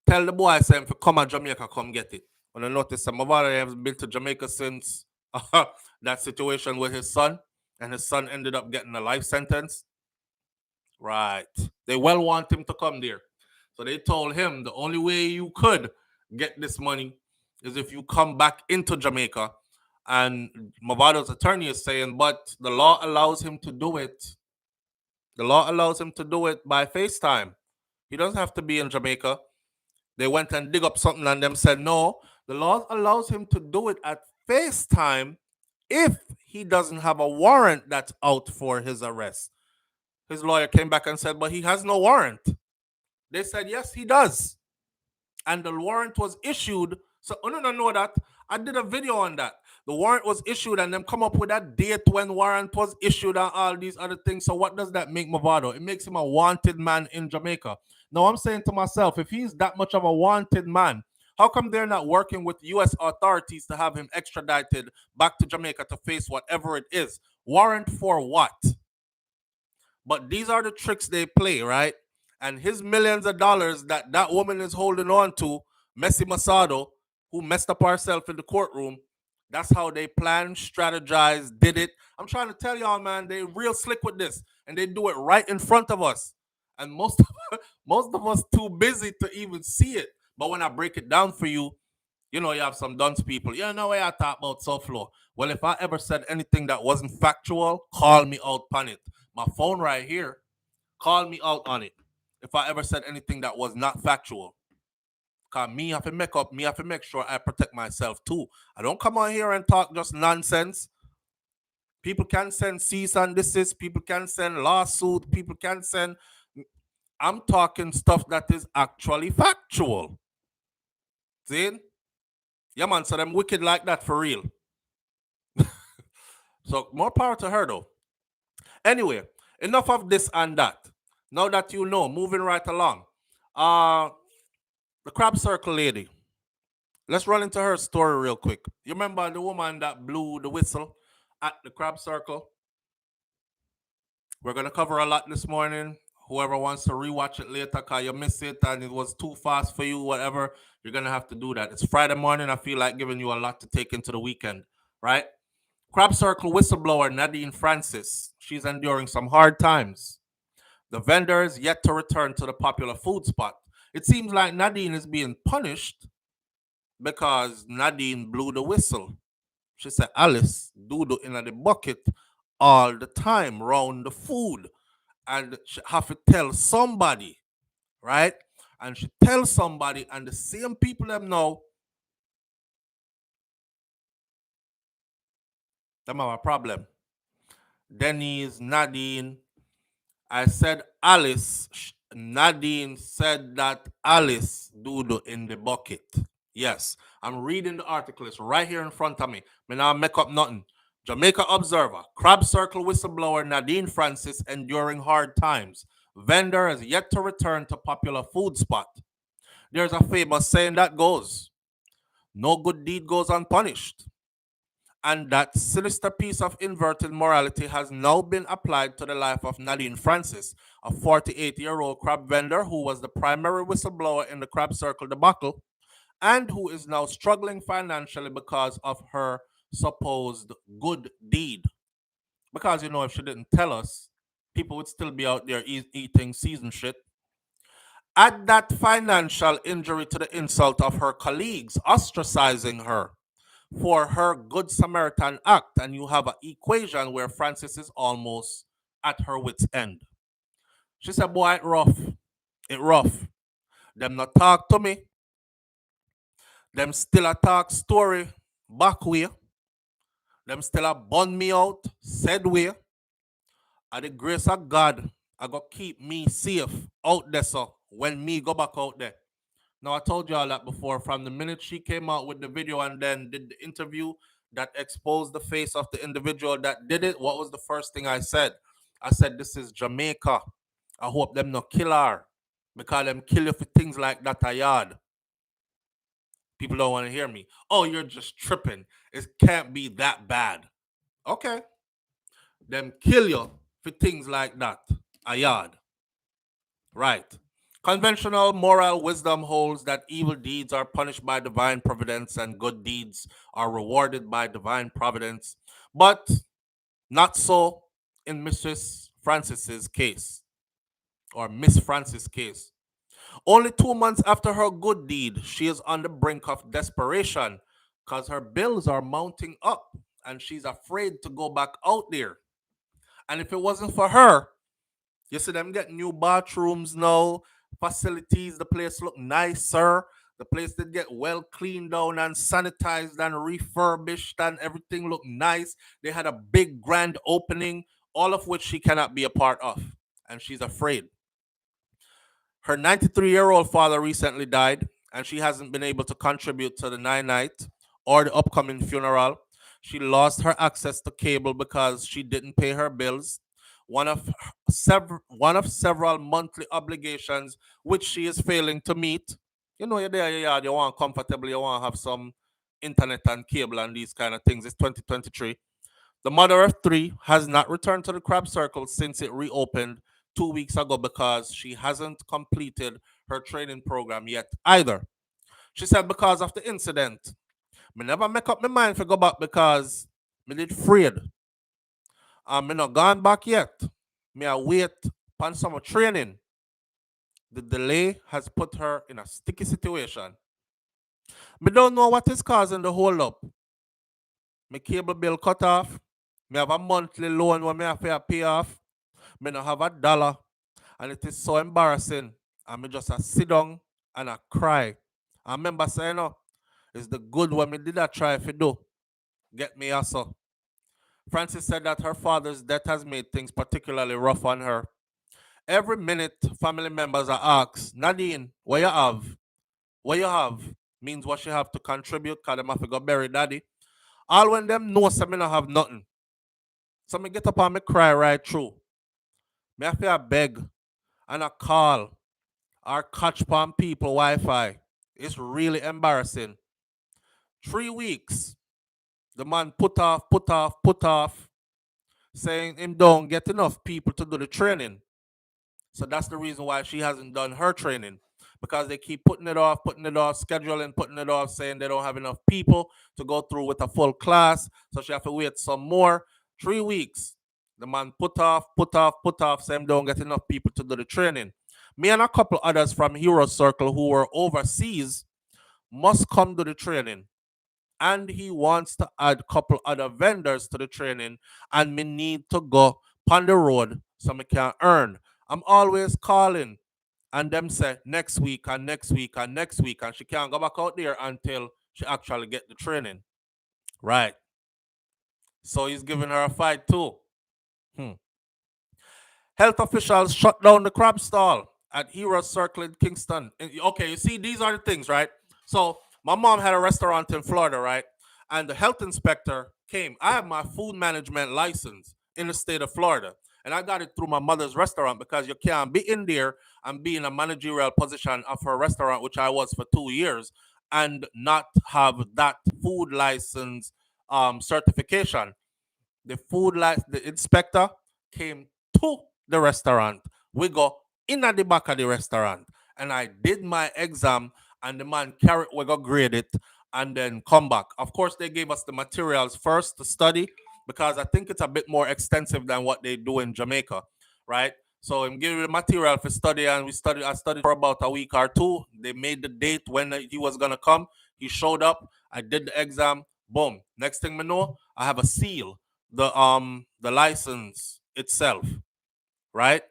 Tell the boy I say to come to Jamaica, come get it. When I notice that my father has been to Jamaica since that situation with his son, and his son ended up getting a life sentence. Right. They well want him to come there. So they told him the only way you could get this money is if you come back into Jamaica. And Mavado's attorney is saying, but the law allows him to do it. The law allows him to do it by FaceTime. He doesn't have to be in Jamaica. They went and dig up something and them said, no, the law allows him to do it at FaceTime if he doesn't have a warrant that's out for his arrest. His lawyer came back and said, but he has no warrant. They said, yes, he does. And the warrant was issued. So, I don't know that. I did a video on that. The warrant was issued and them come up with that date when warrant was issued and all these other things. So what does that make Mavado? It makes him a wanted man in Jamaica. Now I'm saying to myself, if he's that much of a wanted man, how come they're not working with U.S. authorities to have him extradited back to Jamaica to face whatever it is? Warrant for what? But these are the tricks they play, right? And his millions of dollars that woman is holding on to, Messi Masado, who messed up herself in the courtroom, that's how they planned, strategized, did it. I'm trying to tell y'all, man, they real slick with this. And they do it right in front of us. And most of us too busy to even see it. But when I break it down for you, you know, you have some dunce people. You know where I talk about SouFLo. Well, if I ever said anything that wasn't factual, call me out on it. My phone right here, call me out on it. If I ever said anything that was not factual. Because me have to make sure I protect myself too. I don't come on here and talk just nonsense. People can send cease and desist. People can send lawsuit. People can send... I'm talking stuff that is actually factual. See? Yeah, man, so them wicked like that for real. So more power to her though. Anyway, enough of this and that. Now that you know, moving right along. The crab circle lady. Let's run into her story real quick. You remember the woman that blew the whistle at the crab circle? We're gonna cover a lot this morning. Whoever wants to rewatch it later because you missed it and it was too fast for you, whatever, you're gonna have to do that. It's Friday morning. I feel like giving you a lot to take into the weekend, right? Crab circle whistleblower Nadine Francis. She's enduring some hard times. The vendor is yet to return to the popular food spot. It seems like Nadine is being punished because Nadine blew the whistle. She said Alice doodle in the bucket all the time round the food. And she have to tell somebody, right? And she tells somebody, and the same people them know them have a problem. Denise, Nadine. I said Alice. Nadine said that Alice doodle in the bucket. Yes, I'm reading the article. It's right here in front of me. Me now make up nothing. Jamaica Observer. Crab circle whistleblower Nadine Francis enduring hard times. Vendor has yet to return to popular food spot. There's a famous saying that goes, no good deed goes unpunished. And that sinister piece of inverted morality has now been applied to the life of Nadine Francis, a 48-year-old crab vendor who was the primary whistleblower in the crab circle debacle and who is now struggling financially because of her supposed good deed. Because, you know, if she didn't tell us, people would still be out there eating seasoned shit. Add that financial injury to the insult of her colleagues ostracizing her for her Good Samaritan act, and you have an equation where Francis is almost at her wit's end. She said, boy, it rough. It rough. Them not talk to me. Them still a talk story back way. Them still a bun me out, said way. At the grace of God, I got keep me safe out there, so when me go back out there. Now, I told you all that before. From the minute she came out with the video and then did the interview that exposed the face of the individual that did it, what was the first thing I said? I said, this is Jamaica. I hope them not kill her because them kill you for things like that a yard. People don't want to hear me. Oh, you're just tripping. It can't be that bad. Okay. Them kill you for things like that. A yard. Right. Conventional moral wisdom holds that evil deeds are punished by divine providence and good deeds are rewarded by divine providence. But not so in Mrs. Francis's case, or Miss Francis' case. Only 2 months after her good deed, she is on the brink of desperation because her bills are mounting up and she's afraid to go back out there. And if it wasn't for her, you see them get new bathrooms now, facilities, the place look nicer. The place did get well cleaned down and sanitized and refurbished and everything looked nice. They had a big grand opening, all of which she cannot be a part of. And she's afraid. Her 93-year-old father recently died, and she hasn't been able to contribute to the nine night or the upcoming funeral. She lost her access to cable because she didn't pay her bills. One of several monthly obligations which she is failing to meet. You know, you're there, you want comfortable, you want to have some internet and cable and these kind of things. It's 2023. The mother of three has not returned to the crab circle since it reopened 2 weeks ago because she hasn't completed her training program yet either. She said because of the incident, me never make up my mind to go back because me did afraid. Me not gone back yet. Me I wait upon some training. The delay has put her in a sticky situation. Me don't know what is causing the hold up. My cable bill cut off. Me have a monthly loan where me have to pay off. Me not have a dollar. And it is so embarrassing. And me just sit down and I cry. I remember saying, no, it's the good one me did I try if you do. Get me also. Francis said that her father's death has made things particularly rough on her. Every minute, family members are asked, Nadine, what you have? What you have? Means what she have to contribute because them have to go bury daddy. All when them know some me not have nothing. So me get up and me cry right through. Me have to beg and I call or catch palm people Wi-Fi. It's really embarrassing. 3 weeks. The man put off, saying him don't get enough people to do the training. So that's the reason why she hasn't done her training. Because they keep putting it off, scheduling, putting it off, saying they don't have enough people to go through with a full class. So she have to wait some more. 3 weeks. The man put off, saying don't get enough people to do the training. Me and a couple others from Hero Circle who were overseas must come to the training. And he wants to add a couple other vendors to the training. And me need to go on the road so me can earn. I'm always calling. And them say next week and next week and next week. And she can't go back out there until she actually get the training. Right. So he's giving her a fight too. Health officials shut down the crab stall at Hero Circle in Kingston. Okay, you see, these are the things, right? So my mom had a restaurant in Florida, right? And the health inspector came. I have my food management license in the state of Florida. And I got it through my mother's restaurant because you can't be in there and be in a managerial position of her restaurant, which I was for 2 years, and not have that food license certification. The inspector came to the restaurant. We go in at the back of the restaurant. And I did my exam and the man carried, we go grade it and then come back. Of course, they gave us the materials first to study because I think it's a bit more extensive than what they do in Jamaica, right? So I'm giving the material for study and I studied for about a week or two. They made the date when he was gonna come. He showed up. I did the exam. Boom. Next thing we know, I have a seal, the license itself, right?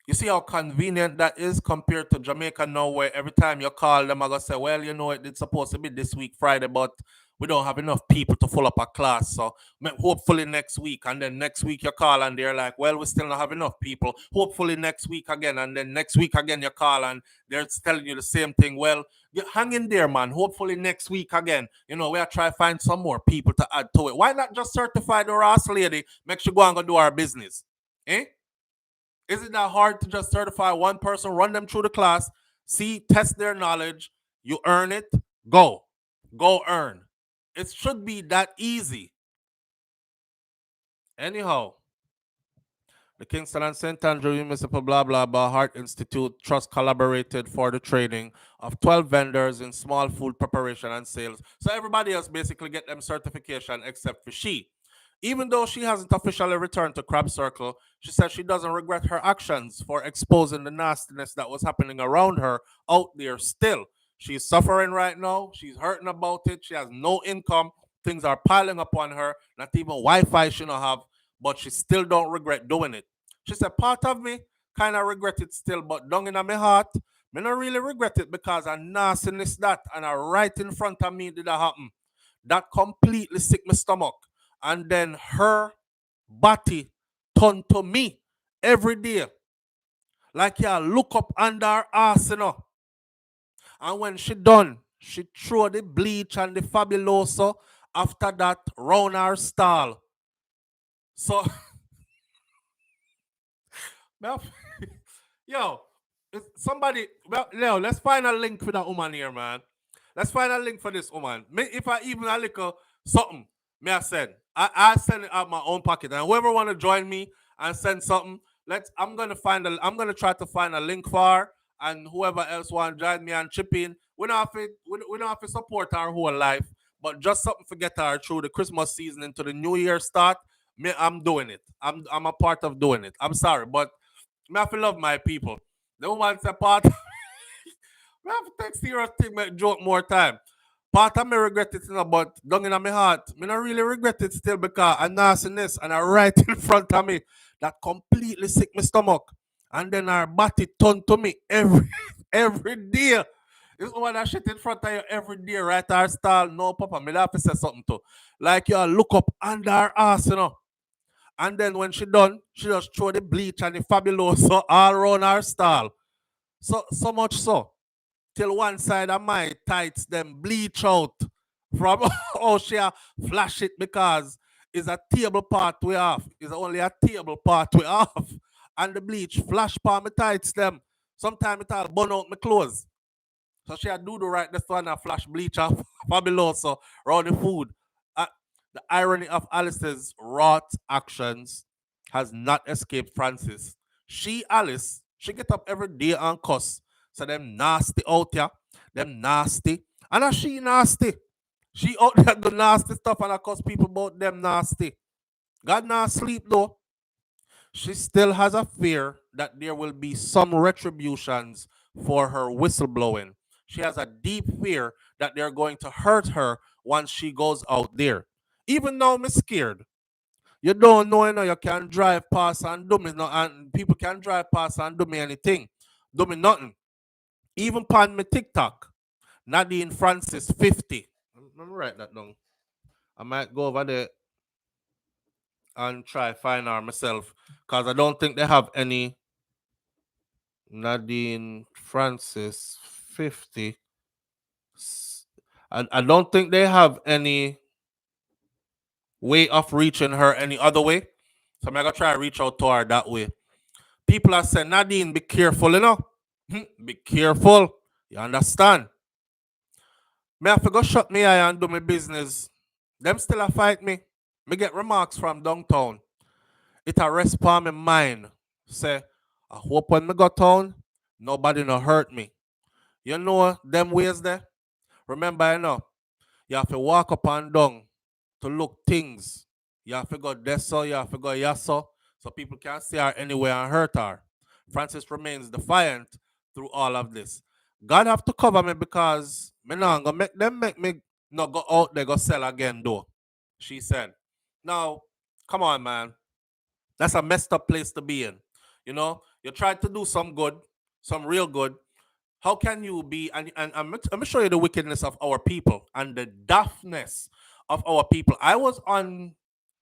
You see how convenient that is compared to Jamaica now, where every time you call them, I gonna say, well, you know, it's supposed to be this week, Friday, but we don't have enough people to fill up a class. So hopefully next week. And then next week you call and they're like, well, we still don't have enough people. Hopefully next week again. And then next week again you call and they're telling you the same thing. Well, hang in there, man. Hopefully next week again. You know, we'll try to find some more people to add to it. Why not just certify the Ross lady? Make sure go and go do our business. Eh? Is it that hard to just certify one person, run them through the class, see, test their knowledge, you earn it, go. Go earn. It should be that easy. Anyhow, the Kingston and St. Andrew Municipal blah blah blah Heart Institute Trust collaborated for the training of 12 vendors in small food preparation and sales. So everybody else basically get them certification except for she. Even though she hasn't officially returned to Crab Circle, she said she doesn't regret her actions for exposing the nastiness that was happening around her out there still. She's suffering right now. She's hurting about it. She has no income. Things are piling upon her. Not even Wi-Fi she don't have, but she still don't regret doing it. She said, part of me kind of regret it still, but down in my heart, me not really regret it because a nastiness that and a right in front of me did that happen. That completely sick my stomach. And then her body turned to me every day. Like yeah, look up under her ass, you know. And when she done, she threw the bleach and the fabuloso after that round her stall. So yo, somebody, well, Leo, let's find a link for that woman here, man. Let's find a link for this woman. If I even a little something, may I send? I send it out my own pocket, and whoever want to join me and send something, I'm gonna try to find a link for her, and whoever else want to join me and chip in. We don't have to support her whole life, but just something to get her through the Christmas season into the New Year start. Me, I'm doing it. I'm a part of doing it. I'm sorry, but me have to love my people. The woman's a part. Me have to take serious thing, make joke more time. Part of me regret it, you know, but down in my heart, me not really regret it still because a nastiness and a right in front of me that completely sick my stomach. And then her body turned to me every every day. This woman that shit in front of you every day, right? Her style, no papa. Me have to say something to. Like you look up under her ass, you know. And then when she done, she just throw the bleach and the fabuloso all around her stall. So much so till one side of my tights them bleach out from how she flash it because it's a table part we off. It's only a table part we off. And the bleach flash palm my tights them. Sometimes it all burn out my clothes. So she do the right this one and flash bleach off fabuloso around the food. Uh, the irony of Alice's wrought actions has not escaped Francis. Alice, she get up every day and cuss. So them nasty out here, them nasty. And she nasty. She out there do nasty stuff and I cuss people about them nasty. God not sleep though. She still has a fear that there will be some retributions for her whistleblowing. She has a deep fear that they're going to hurt her once she goes out there. Even though I'm scared, you don't know, you know, you can drive past and do me, no, and people can drive past and do me anything, do me nothing. Even on my TikTok, Nadine Francis 50. Let me write that down. I might go over there and try find her myself because I don't think they have any Nadine Francis 50. I don't think they have any way of reaching her any other way. So I'm gonna try to reach out to her that way. People are saying, Nadine, be careful, you know. Be careful. You understand? Me have to go shut me eye and do my business. Them still a fight me. Me get remarks from downtown. It a rest upon my mind. Say, I hope when me go town, nobody no hurt me. You know them ways there? Remember, you know, you have to walk up and down to look things. You have to go deso, you have to go yaso, so people can't see her anywhere and hurt her. Francis remains defiant through all of this. God have to cover me because me not gonna make me not go out there go sell again though. She said. Now, come on, man. That's a messed up place to be in. You know, you tried to do some good, some real good. How can you be, and I'm going to show you the wickedness of our people and the daftness of our people. I was on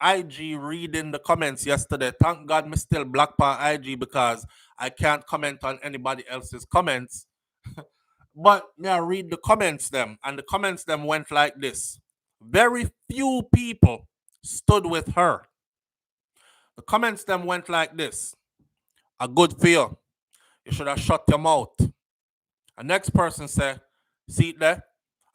IG reading the comments yesterday. Thank God me still black on IG because I can't comment on anybody else's comments. But me I read the comments them, and the comments them went like this. Very few people stood with her. The comments them went like this. A good fear. You should have shut your mouth. A next person said, see it there?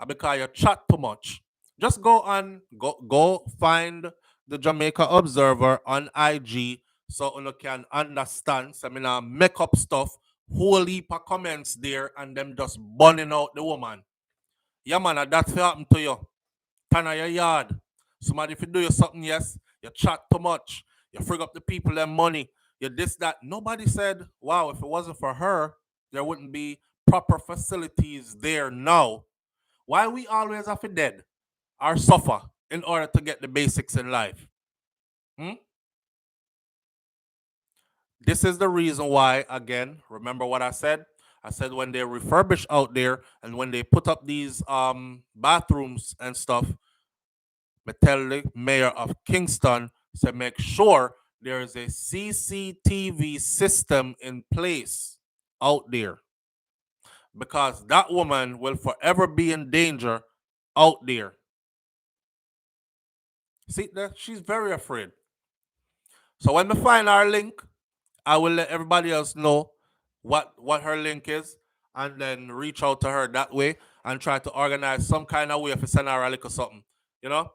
because you chat too much. Just go find the Jamaica Observer on IG so you can understand. So I make up stuff, whole heap of comments there, and them just burning out the woman. Yeah, man, that's what happened to you. Turn on your yard. Somebody, if you do you something, yes, you chat too much, you frig up the people their money, you this, that. Nobody said, wow, if it wasn't for her, there wouldn't be proper facilities there now. Why we always have to dead or suffer in order to get the basics in life? Hmm? This is the reason why, again, remember what I said? I said when they refurbish out there and when they put up these bathrooms and stuff, I tell the mayor of Kingston to make sure there is a CCTV system in place out there, because that woman will forever be in danger out there. See that she's very afraid. So when we find our link, I will let everybody else know what her link is, and then reach out to her that way and try to organize some kind of way if you send her a link or something. You know?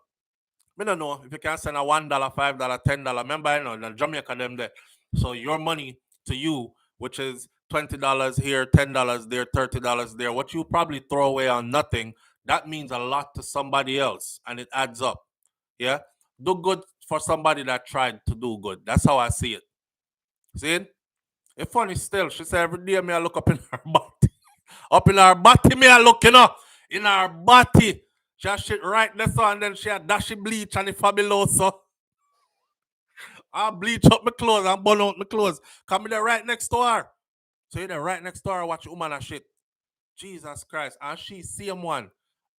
I don't know if you can send a $1, $5, $10. Remember, you know, the Jamaica them there. So your money to you, which is $20 here, $10 there, $30 there, what you probably throw away on nothing, that means a lot to somebody else, and it adds up. Yeah, do good for somebody that tried to do good. That's how I see it. See it? It's funny still. She said every day me I look up in her body. Up in her body, me I look, you know, in her body. She had shit right there, so, and then she had dash bleach and if I below, so I bleach up my clothes and burn out my clothes. Come there right next to her. So you're there right next to her, watch woman and shit. Jesus Christ. And she same one.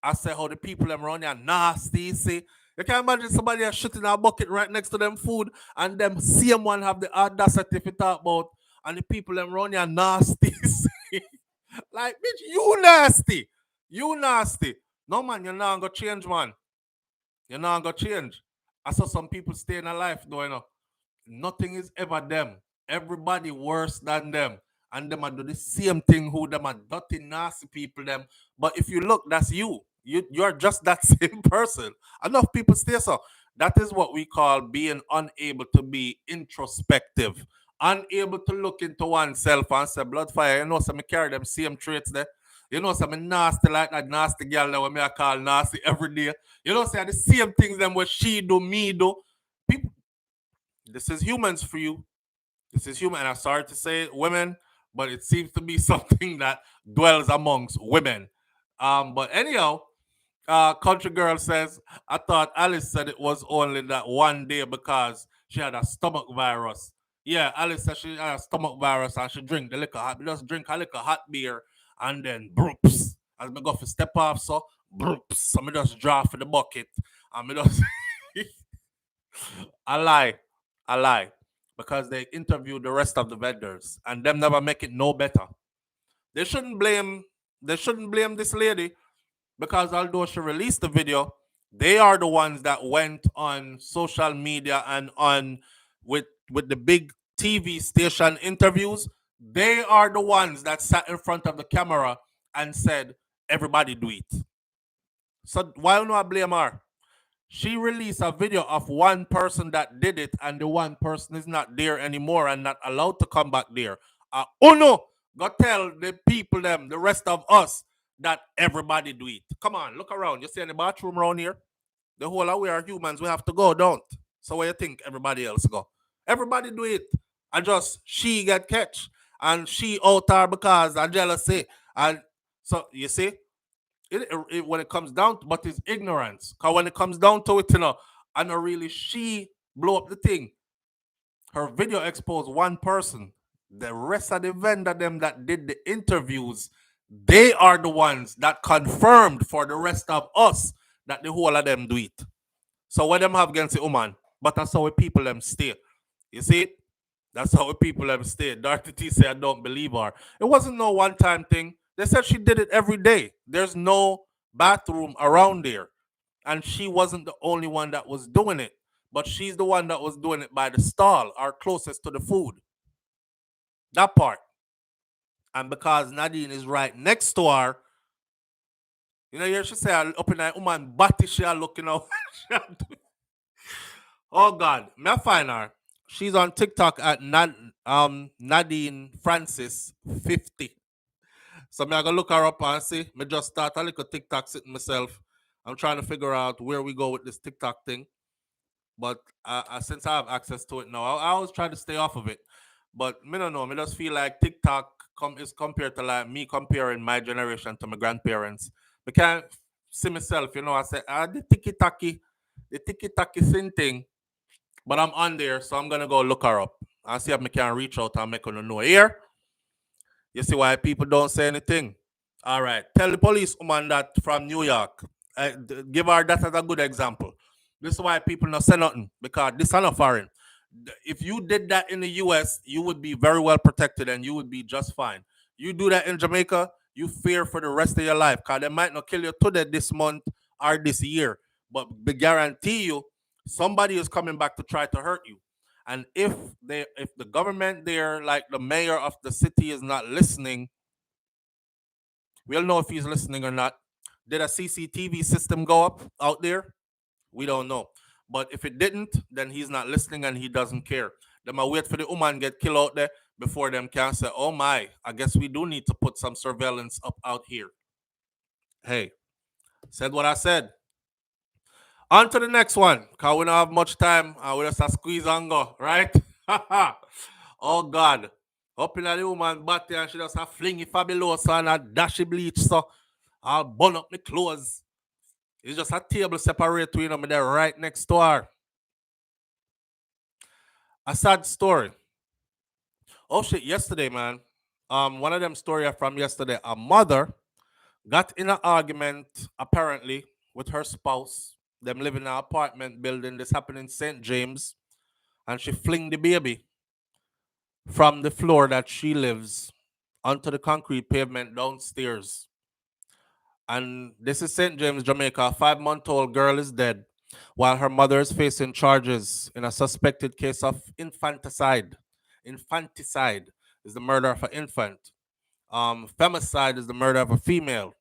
I said how the people them around here nasty, see. You can imagine somebody else shooting a bucket right next to them food, and them same one have the audacity to talk about, and the people them around here nasty. Like, bitch, you nasty. You nasty. No, man, you're not going to change, man. You're not going to change. I saw some people staying alive, though, you know. Nothing is ever them. Everybody worse than them. And them are do the same thing who them are dirty, nasty people, them. But if you look, that's you. You're just that same person. Enough people stay so. That is what we call being unable to be introspective. Unable to look into oneself and say, blood fire, you know, so me carry them same traits there. You know, some nasty like that nasty girl that when me I call nasty every day. You know, say the same things them what she do, me do. People, this is humans for you. This is human. And I'm sorry to say it, women, but it seems to be something that dwells amongst women. But anyhow, Country Girl says, I thought Alice said it was only that one day because she had a stomach virus. Yeah, Alice said she had a stomach virus and she drink the liquor hot. Just drink a liquor hot beer and then broops. As me go for step off, so broops. So me just draw for the bucket. And me just I lie. I lie. Because they interviewed the rest of the vendors and them never make it no better. They shouldn't blame this lady, because although she released the video, they are the ones that went on social media and on with the big TV station interviews. They are the ones that sat in front of the camera and said, everybody do it. So why not blame her? She released a video of one person that did it, and the one person is not there anymore and not allowed to come back there. Uno, go tell the people, them, the rest of us, that everybody do it. Come on, look around. You see any bathroom around here? The whole of we are humans, we have to go, don't? So where you think everybody else go? Everybody do it. And just she get catch. And she out her because of jealousy. And so you see, when it comes down to, but it's ignorance. Because when it comes down to it, you know, I know really she blow up the thing. Her video exposed one person. The rest of the vendor them that did the interviews, they are the ones that confirmed for the rest of us that the whole of them do it. So what them have against the woman? But that's how people them stay. You see it? That's how people them stay. Darty T say I don't believe her. It wasn't no one-time thing. They said she did it every day. There's no bathroom around there. And she wasn't the only one that was doing it. But she's the one that was doing it by the stall or closest to the food. That part. And because Nadine is right next to her, You know, here she say, up in that woman body, she are looking out. Oh God, me I find her. She's on TikTok at Nadine Francis 50. So me I go look her up and see. Me just start a little TikTok sitting myself. I'm trying to figure out where we go with this TikTok thing. But since I have access to it now, I always try to stay off of it. But me don't know. Me just feel like TikTok is compared to like me comparing my generation to my grandparents. I can't see myself, you know. I say, the tiki taki sin thing. But I'm on there, so I'm gonna go look her up. I'll see if I can reach out and make her know. Here, you see why people don't say anything. All right, tell the police woman that from New York. Give her that as a good example. This is why people not say nothing because this is not foreign. If you did that in the U.S., you would be very well protected and you would be just fine. You do that in Jamaica, you fear for the rest of your life because they might not kill you today this month or this year, but they guarantee you somebody is coming back to try to hurt you. And if the government there, like the mayor of the city, is not listening, we'll know if he's listening or not. Did a CCTV system go up out there? We don't know. But if it didn't, then he's not listening and he doesn't care. They might wait for the woman get killed out there before them can say, oh my, I guess we do need to put some surveillance up out here. Hey, said what I said. On to the next one, because we don't have much time. We just a squeeze and go, right? Oh God. Up in the woman body and she just a flingy fabulous and a dashy bleach, so I'll burn up my clothes. It's just a table separate between them, they're right next to her. A sad story. Oh shit, yesterday, man. One of them stories from yesterday. A mother got in an argument, apparently, with her spouse. Them live in an apartment building. This happened in St. James. And she fling the baby from the floor that she lives onto the concrete pavement downstairs. And this is St. James, Jamaica. A 5-month-old girl is dead while her mother is facing charges in a suspected case of infanticide. Infanticide is the murder of an infant. Femicide is the murder of a female.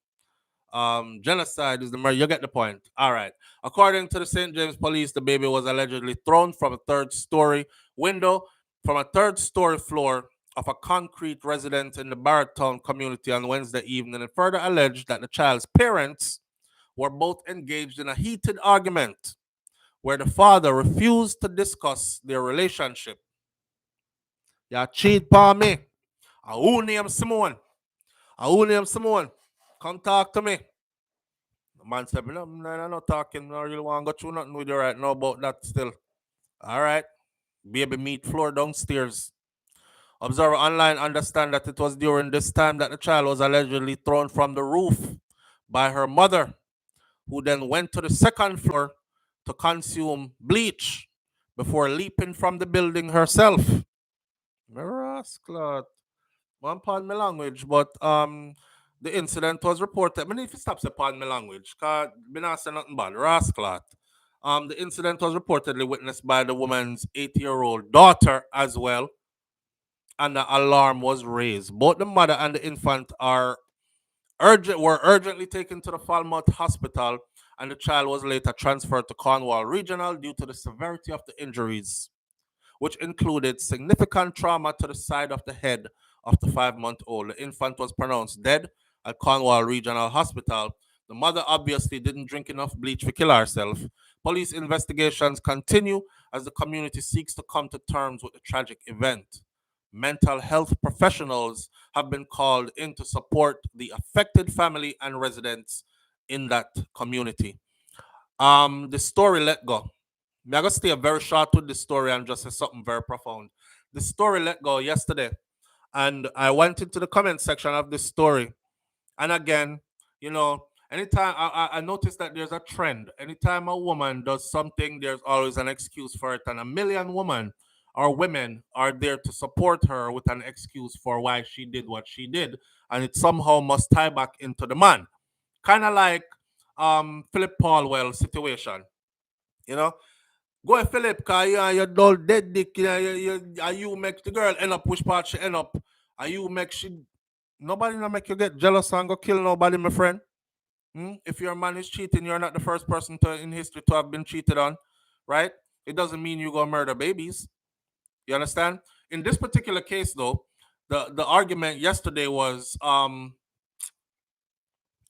Genocide is the murder. You get the point. All right. According to the St. James police, the baby was allegedly thrown from a third-story window from a third-story floor of a concrete residence in the Barretown community on Wednesday evening, and further alleged that the child's parents were both engaged in a heated argument where the father refused to discuss their relationship. You cheat on me. I who name Simone. I who name Simone. Come talk to me. The man said, no, I'm not talking. I really want to go through nothing with you right now about that still. All right. Baby meat floor downstairs. Observer online understand that it was during this time that the child was allegedly thrown from the roof by her mother, who then went to the second floor to consume bleach before leaping from the building herself. Rascal. One pardon my language, but the incident was reported. I mean, if you stop saying pardon my language, because I not saying nothing bad, rascal. The incident was reportedly witnessed by the woman's 8-year-old daughter as well, and the alarm was raised. Both the mother and the infant were urgently taken to the Falmouth Hospital, and the child was later transferred to Cornwall Regional due to the severity of the injuries, which included significant trauma to the side of the head of the 5-month-old. The infant was pronounced dead at Cornwall Regional Hospital. The mother obviously didn't drink enough bleach to kill herself. Police investigations continue as the community seeks to come to terms with the tragic event. Mental health professionals have been called in to support the affected family and residents in that community. The story let go. I'm going to stay very short with the story and just say something very profound. The story let go yesterday, and I went into the comment section of this story. And again, you know, anytime I noticed that there's a trend. Anytime a woman does something, there's always an excuse for it. And a million women or women are there to support her with an excuse for why she did what she did. And it somehow must tie back into the man. Kind of like Philip Paulwell situation. You know, go Philip, because you dull dead dick, you make the girl end up which part she end up. And you make she nobody not make you get jealous and go kill nobody, my friend. If your man is cheating, you're not the first person in history to have been cheated on, right? It doesn't mean you go murder babies. You understand? In this particular case, though, the argument yesterday was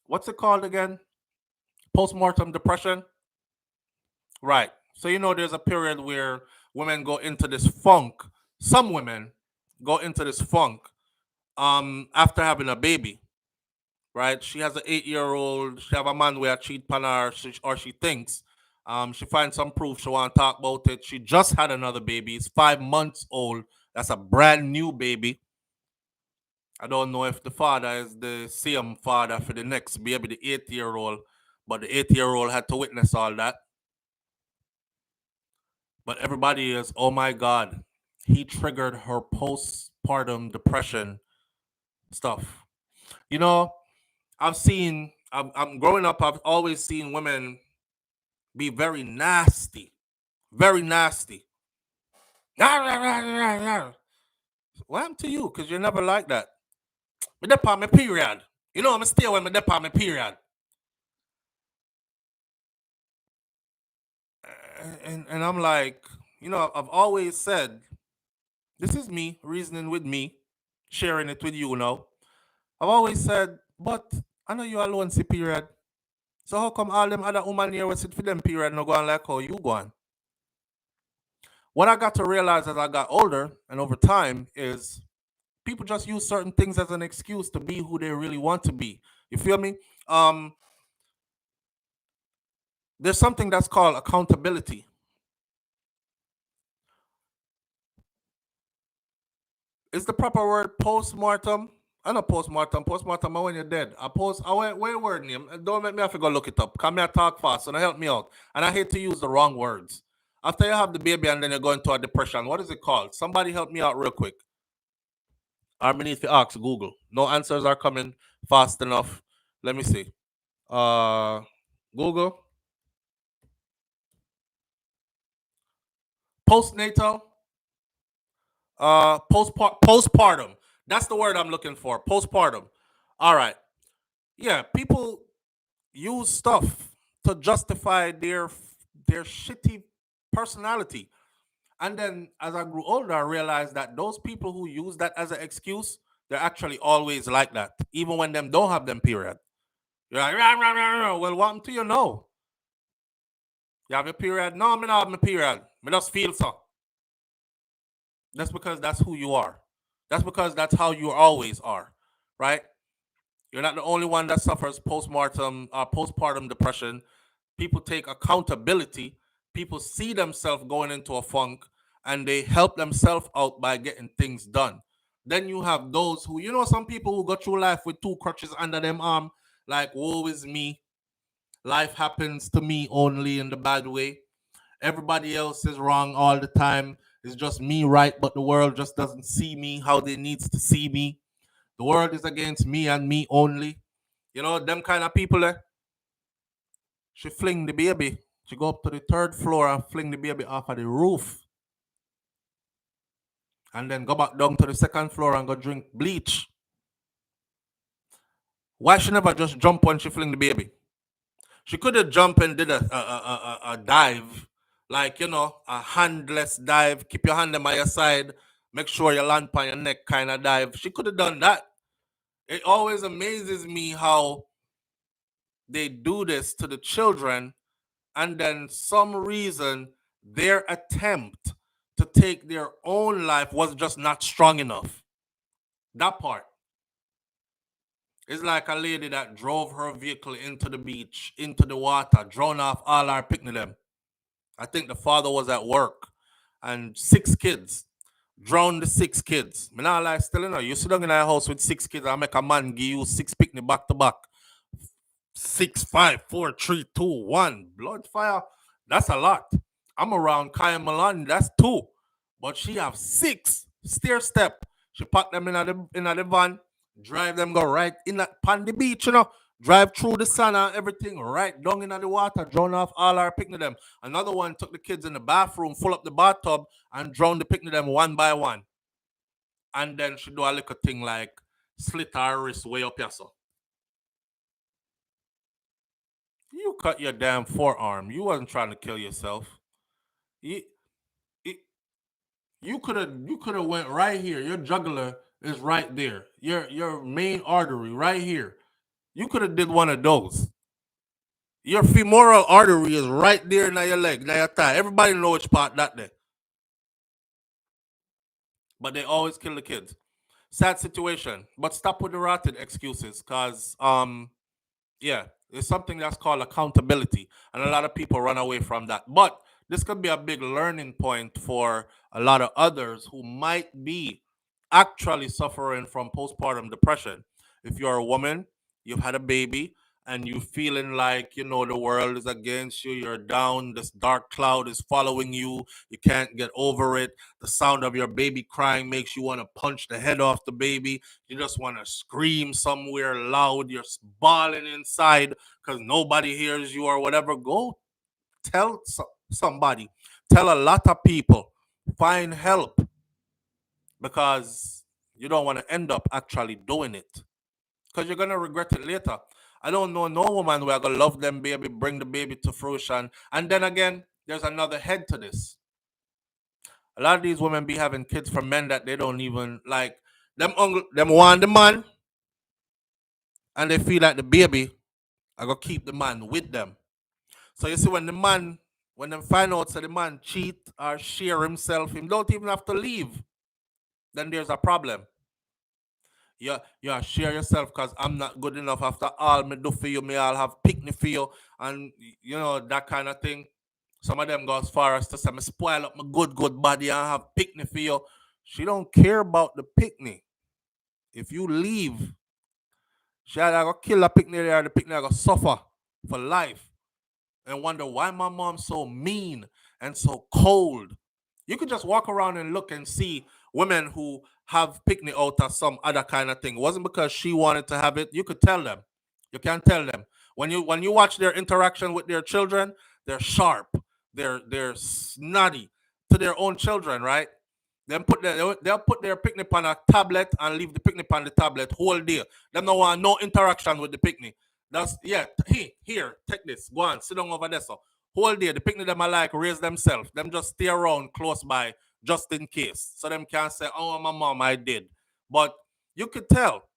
what's it called again? Postmortem depression, right? So there's a period where women go into this funk. Some women go into this funk after having a baby, right? She has an 8-year-old. She have a man where cheat on her, or she thinks. She finds some proof. She want to talk about it. She just had another baby. It's 5 months old. That's a brand new baby. I don't know if the father is the same father for the next baby, the 8-year-old, but the 8-year-old had to witness all that. But everybody is, oh my God, he triggered her postpartum depression stuff. I'm growing up, I've always seen women be very nasty, very nasty. What happened to you? Because you're never like that. Me dep on my period. I'm stay when me dep on my period. And I'm like, I've always said, this is me reasoning with me, sharing it with you now. I've always said, but I know you alone see period. So how come all them other women here will sit for them period no go on like how you go on? What I got to realize as I got older and over time is people just use certain things as an excuse to be who they really want to be. You feel me? There's something that's called accountability. Is the proper word postmortem? I know postmortem. Postmortem are when you're dead. Where word name? Don't make me have to go look it up. Come here, talk fast, and help me out. And I hate to use the wrong words. After you have the baby and then you go into a depression, what is it called? Somebody help me out real quick. I'm beneath the ask Google. No answers are coming fast enough. Let me see. Google. Postnatal. Postpartum. That's the word I'm looking for. Postpartum. All right. Yeah, people use stuff to justify their shitty personality. And then as I grew older, I realized that those people who use that as an excuse, they're actually always like that, even when them don't have them period. You're like, rah, rah, rah, rah. Well, what do you know? You have a period? No, I'm not having a period. I just feel so. That's because that's who you are. That's because that's how you always are, right? You're not the only one that suffers postpartum depression. People take accountability. People see themselves going into a funk and they help themselves out by getting things done. Then you have those who, some people who go through life with two crutches under them arm, like, woe is me. Life happens to me only in the bad way. Everybody else is wrong all the time. It's just me right, but the world just doesn't see me how they needs to see me. The world is against me and me only. Them kind of people there. She fling the baby. She go up to the 3rd floor and fling the baby off of the roof. And then go back down to the 2nd floor and go drink bleach. Why she never just jump when she fling the baby? She could have jumped and did a dive. Like, a handless dive. Keep your hand by your side. Make sure you land on your neck kind of dive. She could have done that. It always amazes me how they do this to the children, and then some reason their attempt to take their own life was just not strong enough. That part. It's like a lady that drove her vehicle into the beach, into the water, drowned off all our picnic them. I think the father was at work, and 6 kids. Drowned the 6 kids. Me not like still, you sit down in a house with 6 kids and make a man give you 6 picnic back to back. 6, 5, 4, 3, 2, 1. Blood fire. That's a lot. I'm around Kaya Milan. That's 2. But she have 6 stair step. She pack them in the van, drive them go right in on the beach, drive through the sun and everything, right down in the water, drown off all our picnic them. Another one took the kids in the bathroom, full up the bathtub, and drown the picnic them one by one. And then she do a little thing like slit her wrist way up here, so. cut your damn forearm. You wasn't trying to kill yourself. You, you could have went right here. Your jugular is right there. Your main artery right here. You could have did one of those. Your femoral artery is right there in your leg, now your thigh. Everybody know which part that there. But they always kill the kids. Sad situation. But stop with the rotten excuses, cause yeah, it's something that's called accountability, and a lot of people run away from that. But this could be a big learning point for a lot of others who might be actually suffering from postpartum depression. If you're a woman, you've had a baby, and you feeling like the world is against you, you're down, this dark cloud is following you, you can't get over it, the sound of your baby crying makes you want to punch the head off the baby, you just want to scream somewhere loud, you're bawling inside because nobody hears you or whatever, go tell somebody, tell a lot of people, find help, because you don't want to end up actually doing it, because you're gonna regret it later. I don't know no woman where I gonna love them baby, bring the baby to fruition, and then again, there's another head to this. A lot of these women be having kids from men that they don't even like. Them want the man, and they feel like the baby I gonna keep the man with them. So you see, when them find out so the man cheat or share himself, him don't even have to leave. Then there's a problem. Yeah, share yourself because I'm not good enough after all me do for you. Me I'll have picnic for you, and that kind of thing. Some of them go as far as to say me spoil up my good body and have picnic for you. She don't care about the picnic. If you leave, she either gonna kill the picnic or the picnic gonna suffer for life and wonder why my mom's so mean and so cold. You could just walk around and look and see women who have picnic out or some other kind of thing. It wasn't because she wanted to have it. You could tell them. You can tell them. When you watch their interaction with their children, they're sharp. They're snotty to their own children, right? They'll put their picnic on a tablet and leave the picnic on the tablet whole day. Them don't want no interaction with the picnic. That's here, take this. Go on, sit down over there. So whole day, the picnic them are like raise themselves. Them just stay around close by just in case. So them can't say, oh my mom, I did. But you could tell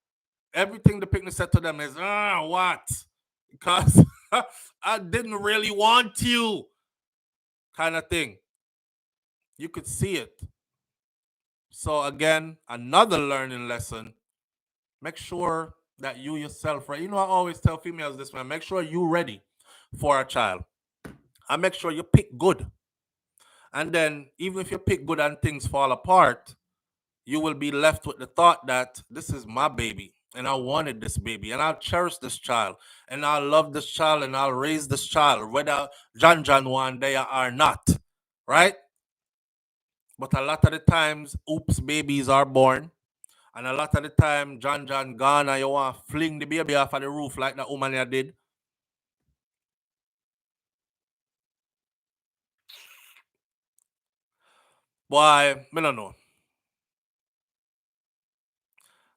everything the picnic said to them is, what? Because I didn't really want you. Kind of thing. You could see it. So again, another learning lesson. Make sure that you yourself, right? I always tell females this, man. Make sure you're ready for a child. And make sure you pick good. And then, even if you pick good and things fall apart, you will be left with the thought that this is my baby. And I wanted this baby. And I'll cherish this child. And I'll love this child. And I'll raise this child. Whether John one day or not. Right? But a lot of the times, oops, babies are born. And a lot of the time, John gone and you want to fling the baby off of the roof like that woman here did. Boy, I don't know.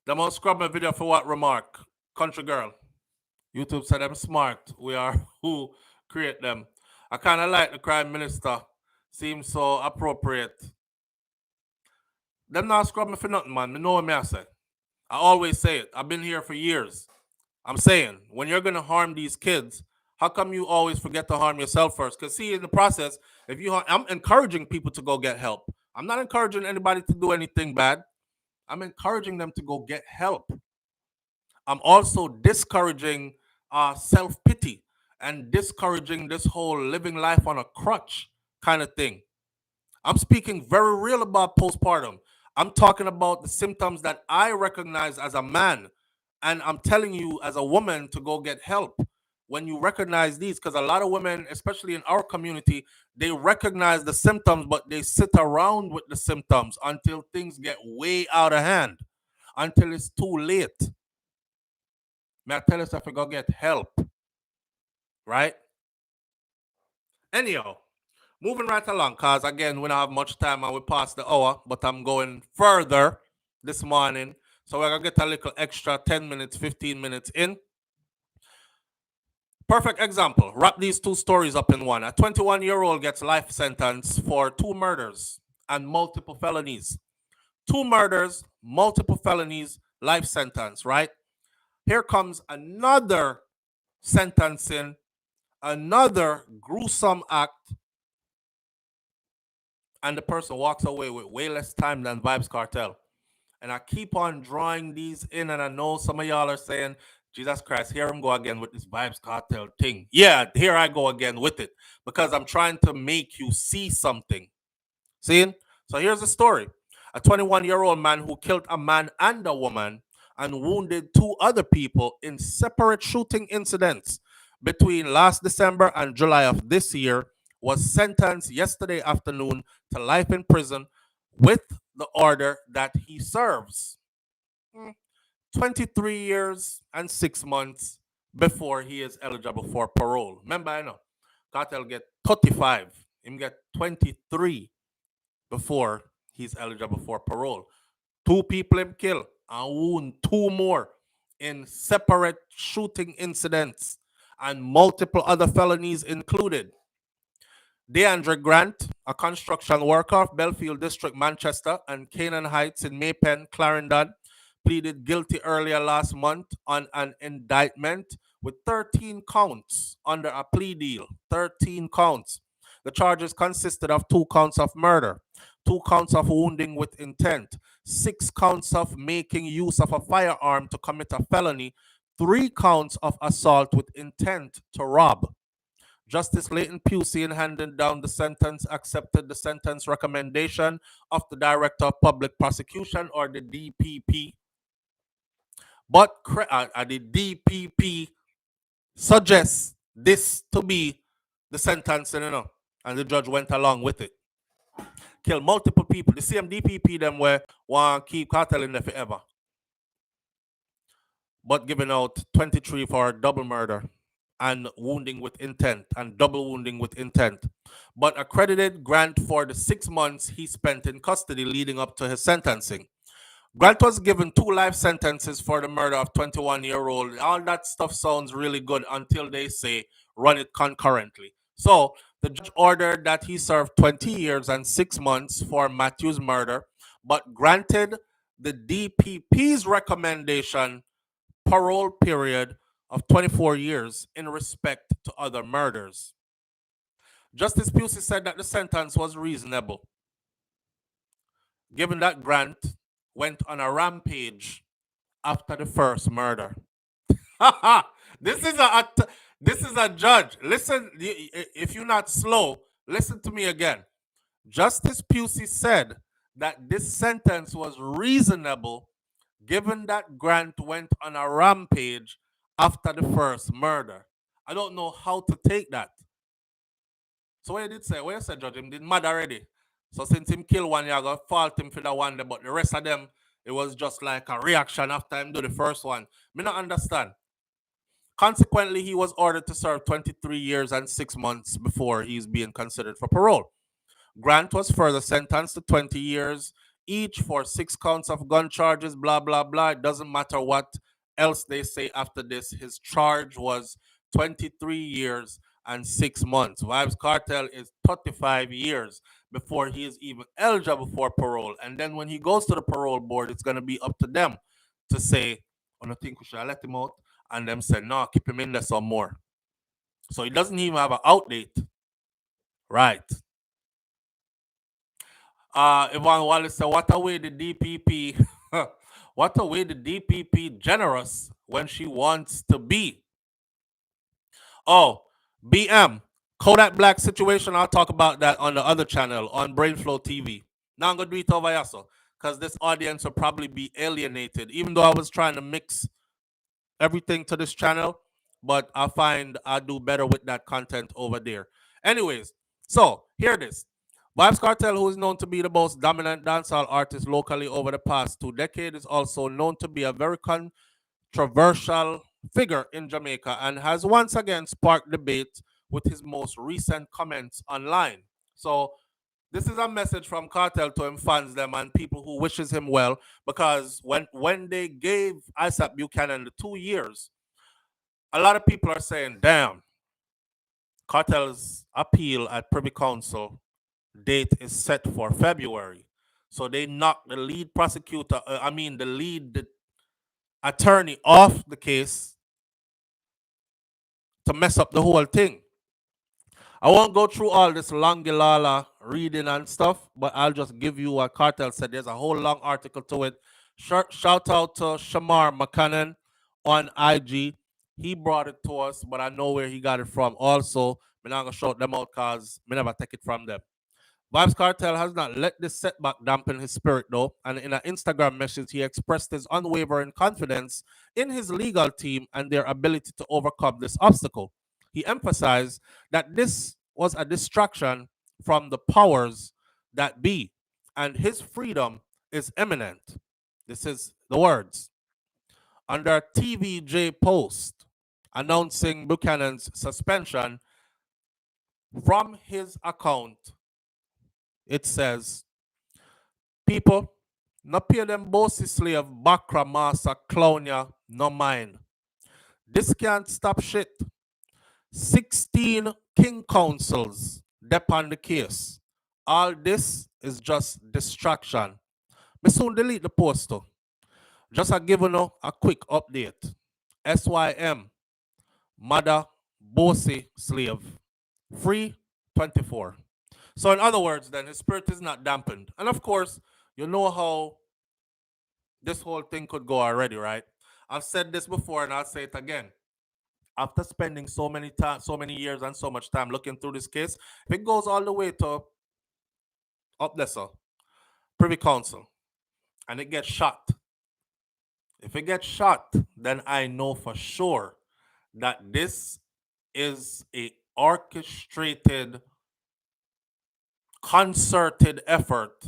They must scrub my video for what remark? Country girl. YouTube said them smart. We are who create them. I kind of like the crime minister. Seems so appropriate. Them not scrub me for nothing, man. Me know what I say. I always say it. I've been here for years. I'm saying, when you're going to harm these kids, how come you always forget to harm yourself first? Because see, in the process, I'm encouraging people to go get help. I'm not encouraging anybody to do anything bad. I'm encouraging them to go get help. I'm also discouraging self-pity and discouraging this whole living life on a crutch kind of thing. I'm speaking very real about postpartum. I'm talking about the symptoms that I recognize as a man. And I'm telling you as a woman to go get help when you recognize these, because a lot of women, especially in our community, they recognize the symptoms, but they sit around with the symptoms until things get way out of hand, until it's too late. May I tell us if we go get help, right? Anyhow, moving right along, because again, we don't have much time and we passed the hour, but I'm going further this morning. So we're going to get a little extra 10 minutes, 15 minutes in. Perfect example. Wrap these two stories up in one. A 21-year-old gets life sentence for 2 murders and multiple felonies. 2 murders, multiple felonies, life sentence, right? Here comes another sentencing, another gruesome act, and the person walks away with way less time than Vybz Kartel. And I keep on drawing these in, and I know some of y'all are saying, Jesus Christ, here I'm go again with this Vybz Kartel thing. Yeah, here I go again with it because I'm trying to make you see something. See? So here's the story. A 21-year-old man who killed a man and a woman and wounded 2 other people in separate shooting incidents between last December and July of this year was sentenced yesterday afternoon to life in prison with the order that he serves 23 years and 6 months before he is eligible for parole. Remember, I know Cartel get 35, him get 23 before he's eligible for parole. 2 people him kill and wound 2 more in separate shooting incidents and multiple other felonies included. DeAndre Grant, a construction worker of Belfield District, Manchester, and Canaan Heights in Maypen, Clarendon, pleaded guilty earlier last month on an indictment with 13 counts under a plea deal. 13 counts. The charges consisted of 2 counts of murder, 2 counts of wounding with intent, 6 counts of making use of a firearm to commit a felony, 3 counts of assault with intent to rob. Justice Leighton Pusey, in handing down the sentence, accepted the sentence recommendation of the Director of Public Prosecution, or the DPP. But the DPP suggests this to be the sentencing, and the judge went along with it. Kill multiple people. The same DPP them where want to keep Cartel in there forever, but giving out 23 for double murder and wounding with intent and double wounding with intent, but accredited Grant for the 6 months he spent in custody leading up to his sentencing. Grant was given 2 life sentences for the murder of 21-year-old. All that stuff sounds really good until they say run it concurrently. So the judge ordered that he serve 20 years and 6 months for Matthew's murder, but granted the DPP's recommendation parole period of 24 years in respect to other murders. Justice Pusey said that the sentence was reasonable, given that Grant went on a rampage after the first murder. This is a judge. Listen, if you're not slow, listen to me again. Justice Pusey said that this sentence was reasonable given that Grant went on a rampage after the first murder. I don't know how to take that. So what he did say, what you said, Judge, him did mad already. So since him kill one, you're going to fault him for the one, but the rest of them, it was just like a reaction after him do the first one. Me not understand. Consequently, he was ordered to serve 23 years and 6 months before he's being considered for parole. Grant was further sentenced to 20 years each for 6 counts of gun charges, blah, blah, blah. It doesn't matter what else they say after this. His charge was 23 years and 6 months. Vybz Kartel is 35 years before he is even eligible for parole. And then when he goes to the parole board, it's going to be up to them to say, I don't think we should let him out. And them say, no, keep him in there some more. So he doesn't even have an out date. Right. Yvonne Wallace said, what a way the DPP, what a way the DPP generous when she wants to be. Oh, BM, Kodak Black situation, I'll talk about that on the other channel, on SouFLoTV. Now I'm going to do it over here, because this audience will probably be alienated, even though I was trying to mix everything to this channel, but I find I do better with that content over there. Anyways, so hear this. Vybz Kartel, who is known to be the most dominant dancehall artist locally over the past 2 decades, is also known to be a very controversial figure in Jamaica and has once again sparked debate with his most recent comments online. So this is a message from Kartel to him fans them and people who wishes him well, because when they gave Isaac Buchanan the 2 years, a lot of people are saying, damn, Cartel's appeal at Privy Council date is set for February. So they knocked the lead prosecutor, the lead attorney off the case to mess up the whole thing. I won't go through all this Longilala reading and stuff, but I'll just give you what Cartel said. There's a whole long article to it. Shout out to Shamar McCannon on IG. He brought it to us, but I know where he got it from. Also, I'm not going to shout them out because I never take it from them. Vybz Kartel has not let this setback dampen his spirit, though, and in an Instagram message, he expressed his unwavering confidence in his legal team and their ability to overcome this obstacle. He emphasized that this was a distraction from the powers that be, and his freedom is imminent. This is the words. Under a TVJ post announcing Buchanan's suspension from his account, it says, people, no pay them bossy slave, Bakra, Massa, Clownia, no mind. This can't stop shit. 16 king councils depend the case. All this is just distraction. Me soon delete the post too. Just a giving you a quick update. SYM, mother, bossy slave, free 24. So in other words, then his spirit is not dampened. And of course, you know how this whole thing could go already, right? I've said this before and I'll say it again. After spending so many years and so much time looking through this case, if it goes all the way to up there, so Privy Council, and it gets shot. If it gets shot, then I know for sure that this is a orchestrated, concerted effort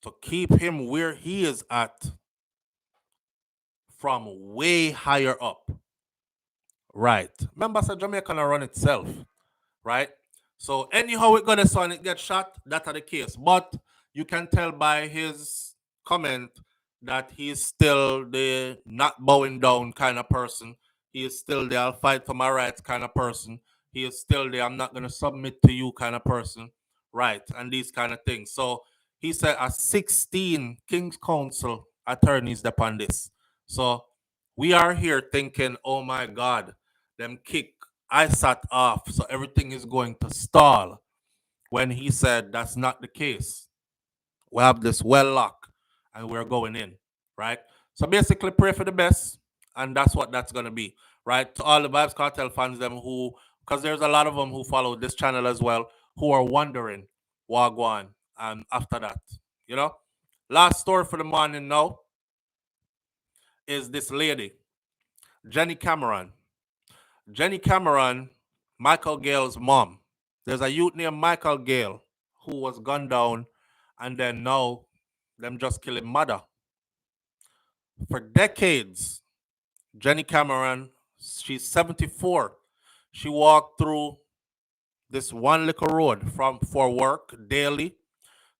to keep him where he is at from way higher up. Right. Remember, so Jamaica can run itself. Right? So anyhow it gonna so and it gets shot, that's the case. But you can tell by his comment that he's still the not bowing down kind of person. He is still the I'll fight for my rights kind of person. He is still the I'm not gonna submit to you kind of person. Right. And these kind of things. So he said a 16 King's Council attorneys upon this. So we are here thinking, oh my God, them kick I sat off, so everything is going to stall. When he said that's not the case. We have this well locked and we're going in, right? So basically pray for the best, and that's what that's gonna be, right? To all the Vybz Kartel fans, them who, because there's a lot of them who follow this channel as well, who are wondering Wagwan and after that, you know. Last story for the morning now is this lady, Jenny Cameron. Jenny Cameron, Michael Gale's mom. There's a youth named Michael Gale who was gunned down, and then now them just killing mother. For decades, Jenny Cameron, she's 74. She walked through this one little road for work daily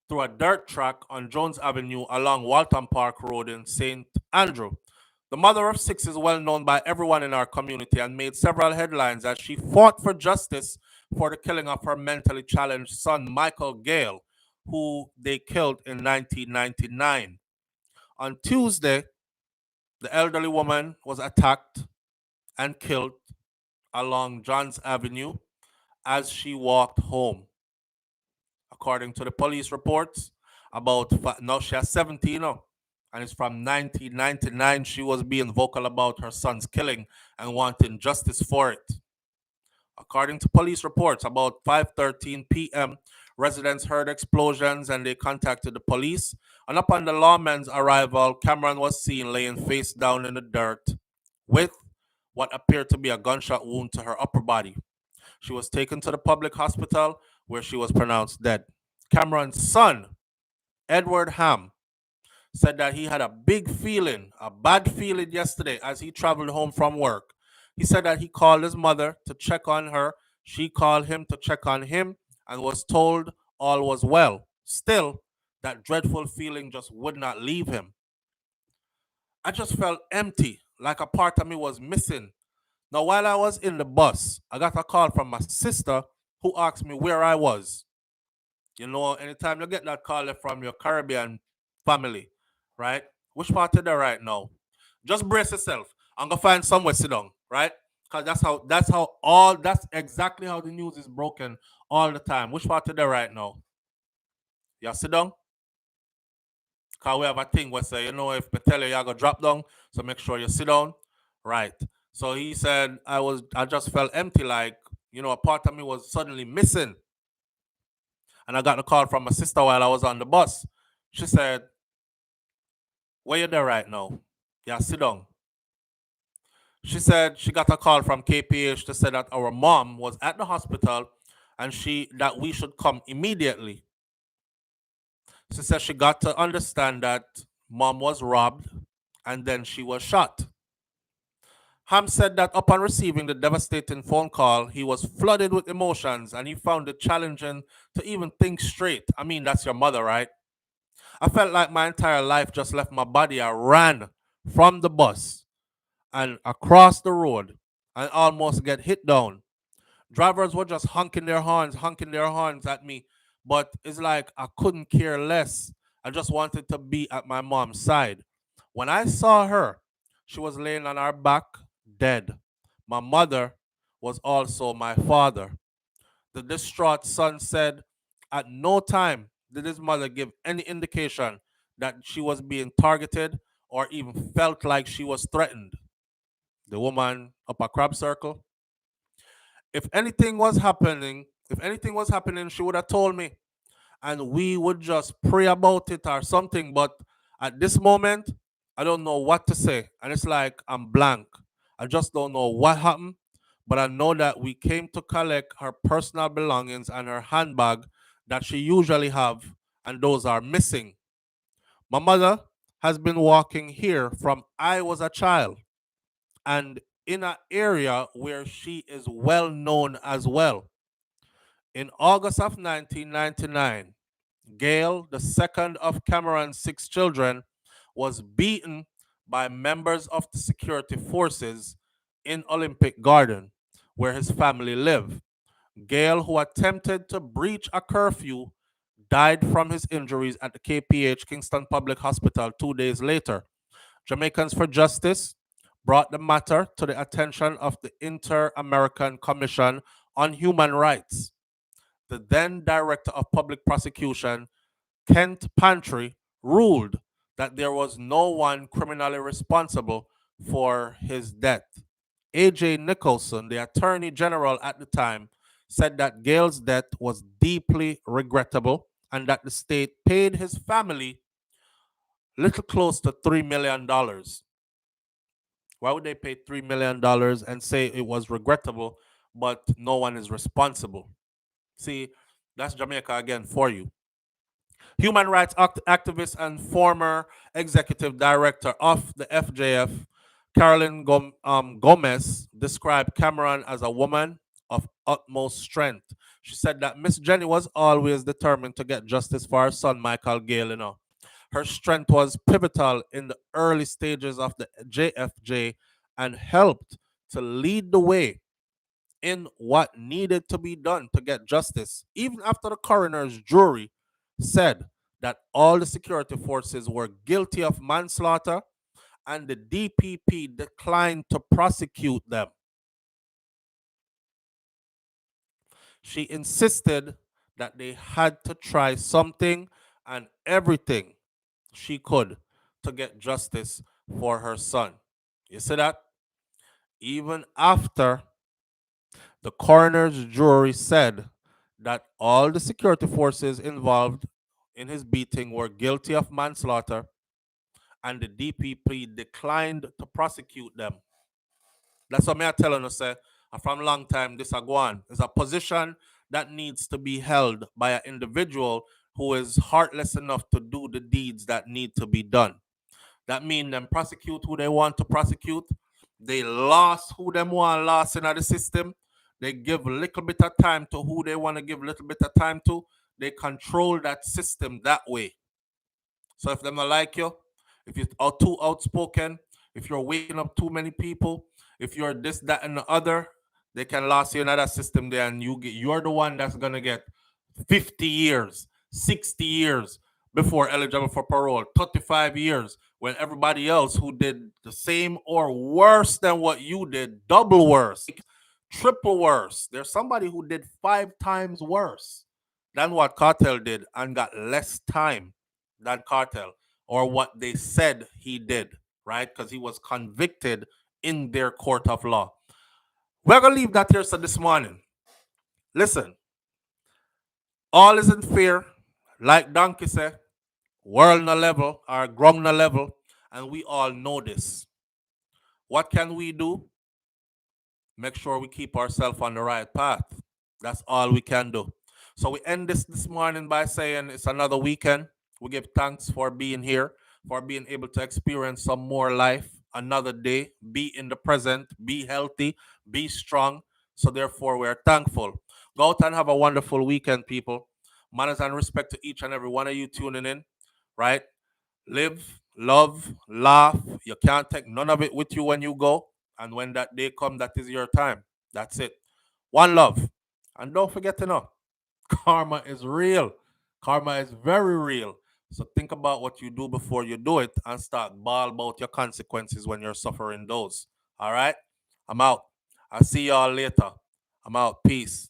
through a dirt track on Jones Avenue along Walton Park Road in St. Andrew. The mother of 6 is well known by everyone in our community and made several headlines as she fought for justice for the killing of her mentally challenged son, Michael Gale, who they killed in 1999. On Tuesday, the elderly woman was attacked and killed along Johns Avenue as she walked home. According to the police reports, now she has 17 now, and it's from 1999. She was being vocal about her son's killing and wanting justice for it. According to police reports, about 5:13 p.m., residents heard explosions and they contacted the police. And upon the lawman's arrival, Cameron was seen laying face down in the dirt with what appeared to be a gunshot wound to her upper body. She was taken to the public hospital where she was pronounced dead. Cameron's son, Edward Ham, said that he had a bad feeling yesterday as he traveled home from work. He said that he called his mother to check on her. She called him to check on him and was told all was well. Still, that dreadful feeling just would not leave him. I just felt empty like a part of me was missing. Now, while I was in the bus, I got a call from my sister who asked me where I was. You know, anytime you get that call from your Caribbean family, right? Which part of there right now? Just brace yourself. I'm gonna find somewhere sit down, right? Cause that's exactly how the news is broken all the time. Which part of there right now? You sit down? Cause we have a thing where say, you know, if me tell you you're gonna drop down, so make sure you sit down. Right. So he said I just felt empty, like, you know, a part of me was suddenly missing. And I got a call from my sister while I was on the bus. She said, where you there right now? Yeah, sit down. She said she got a call from KPH to say that our mom was at the hospital and that we should come immediately. She said she got to understand that mom was robbed and then she was shot. Ham said that upon receiving the devastating phone call, he was flooded with emotions and he found it challenging to even think straight. I mean, that's your mother, right? I felt like my entire life just left my body. I ran from the bus and across the road and almost get hit down. Drivers were just honking their horns at me. But it's like I couldn't care less. I just wanted to be at my mom's side. When I saw her, she was laying on her back, dead. My mother was also my father. The distraught son said at no time did his mother give any indication that she was being targeted or even felt like she was threatened. The woman up a crab circle. If anything was happening, she would have told me and we would just pray about it or something. But at this moment, I don't know what to say. And it's like I'm blank. I just don't know what happened. But I know that we came to collect her personal belongings and her handbag that she usually have, and those are missing. My mother has been walking here from I was a child and in an area where she is well known as well. In August of 1999, Gail, the second of Cameron's six children, was beaten by members of the security forces in Olympic Garden, where his family lived. Gail, who attempted to breach a curfew, died from his injuries at the KPH Kingston Public Hospital 2 days later. Jamaicans for Justice brought the matter to the attention of the Inter American Commission on Human Rights. The then Director of Public Prosecution, Kent Pantry, ruled that there was no one criminally responsible for his death. A.J. Nicholson, the Attorney General at the time, said that Gail's death was deeply regrettable and that the state paid his family little close to $3 million. Why would they pay $3 million and say it was regrettable, but no one is responsible? See, that's Jamaica again for you. Human rights activist and former executive director of the FJF, Carolyn Gomez, described Cameron as a woman of utmost strength. She said that Miss Jenny was always determined to get justice for her son, Michael Gale. Her strength was pivotal in the early stages of the JFJ and helped to lead the way in what needed to be done to get justice, even after the coroner's jury said that all the security forces were guilty of manslaughter and the DPP declined to prosecute them. She insisted that they had to try something and everything she could to get justice for her son. You see that? Even after the coroner's jury said that all the security forces involved in his beating were guilty of manslaughter and the DPP declined to prosecute them. That's what I'm telling you, sir. From a long time, this a go on. It's a position that needs to be held by an individual who is heartless enough to do the deeds that need to be done. That means them prosecute who they want to prosecute. They lost who them want lost in the system. They give a little bit of time to who they want to give a little bit of time to. They control that system that way. So if them not like you, if you're too outspoken, if you're waking up too many people, if you're this, that, and the other, they can lost you in that system there, and you're the one that's gonna get 50 years, 60 years before eligible for parole, 35 years, when everybody else who did the same or worse than what you did, double worse, triple worse. There's somebody who did 5 times worse than what Cartel did and got less time than Cartel, or what they said he did, right? Because he was convicted in their court of law. We're going to leave that here so this morning. Listen, all isn't fair. Like Donkey said, world na level, or ground na level, and we all know this. What can we do? Make sure we keep ourselves on the right path. That's all we can do. So we end this morning by saying it's another weekend. We give thanks for being here, for being able to experience some more life, another day, be in the present, be healthy, be strong. So therefore, we're thankful. Go out and have a wonderful weekend, people. Manners and respect to each and every one of you tuning in, right? Live, love, laugh. You can't take none of it with you when you go. And when that day comes, that is your time. That's it. One love. And don't forget to know, karma is real. Karma is very real. So think about what you do before you do it and start ball about your consequences when you're suffering those. All right? I'm out. I'll see y'all later. I'm out. Peace.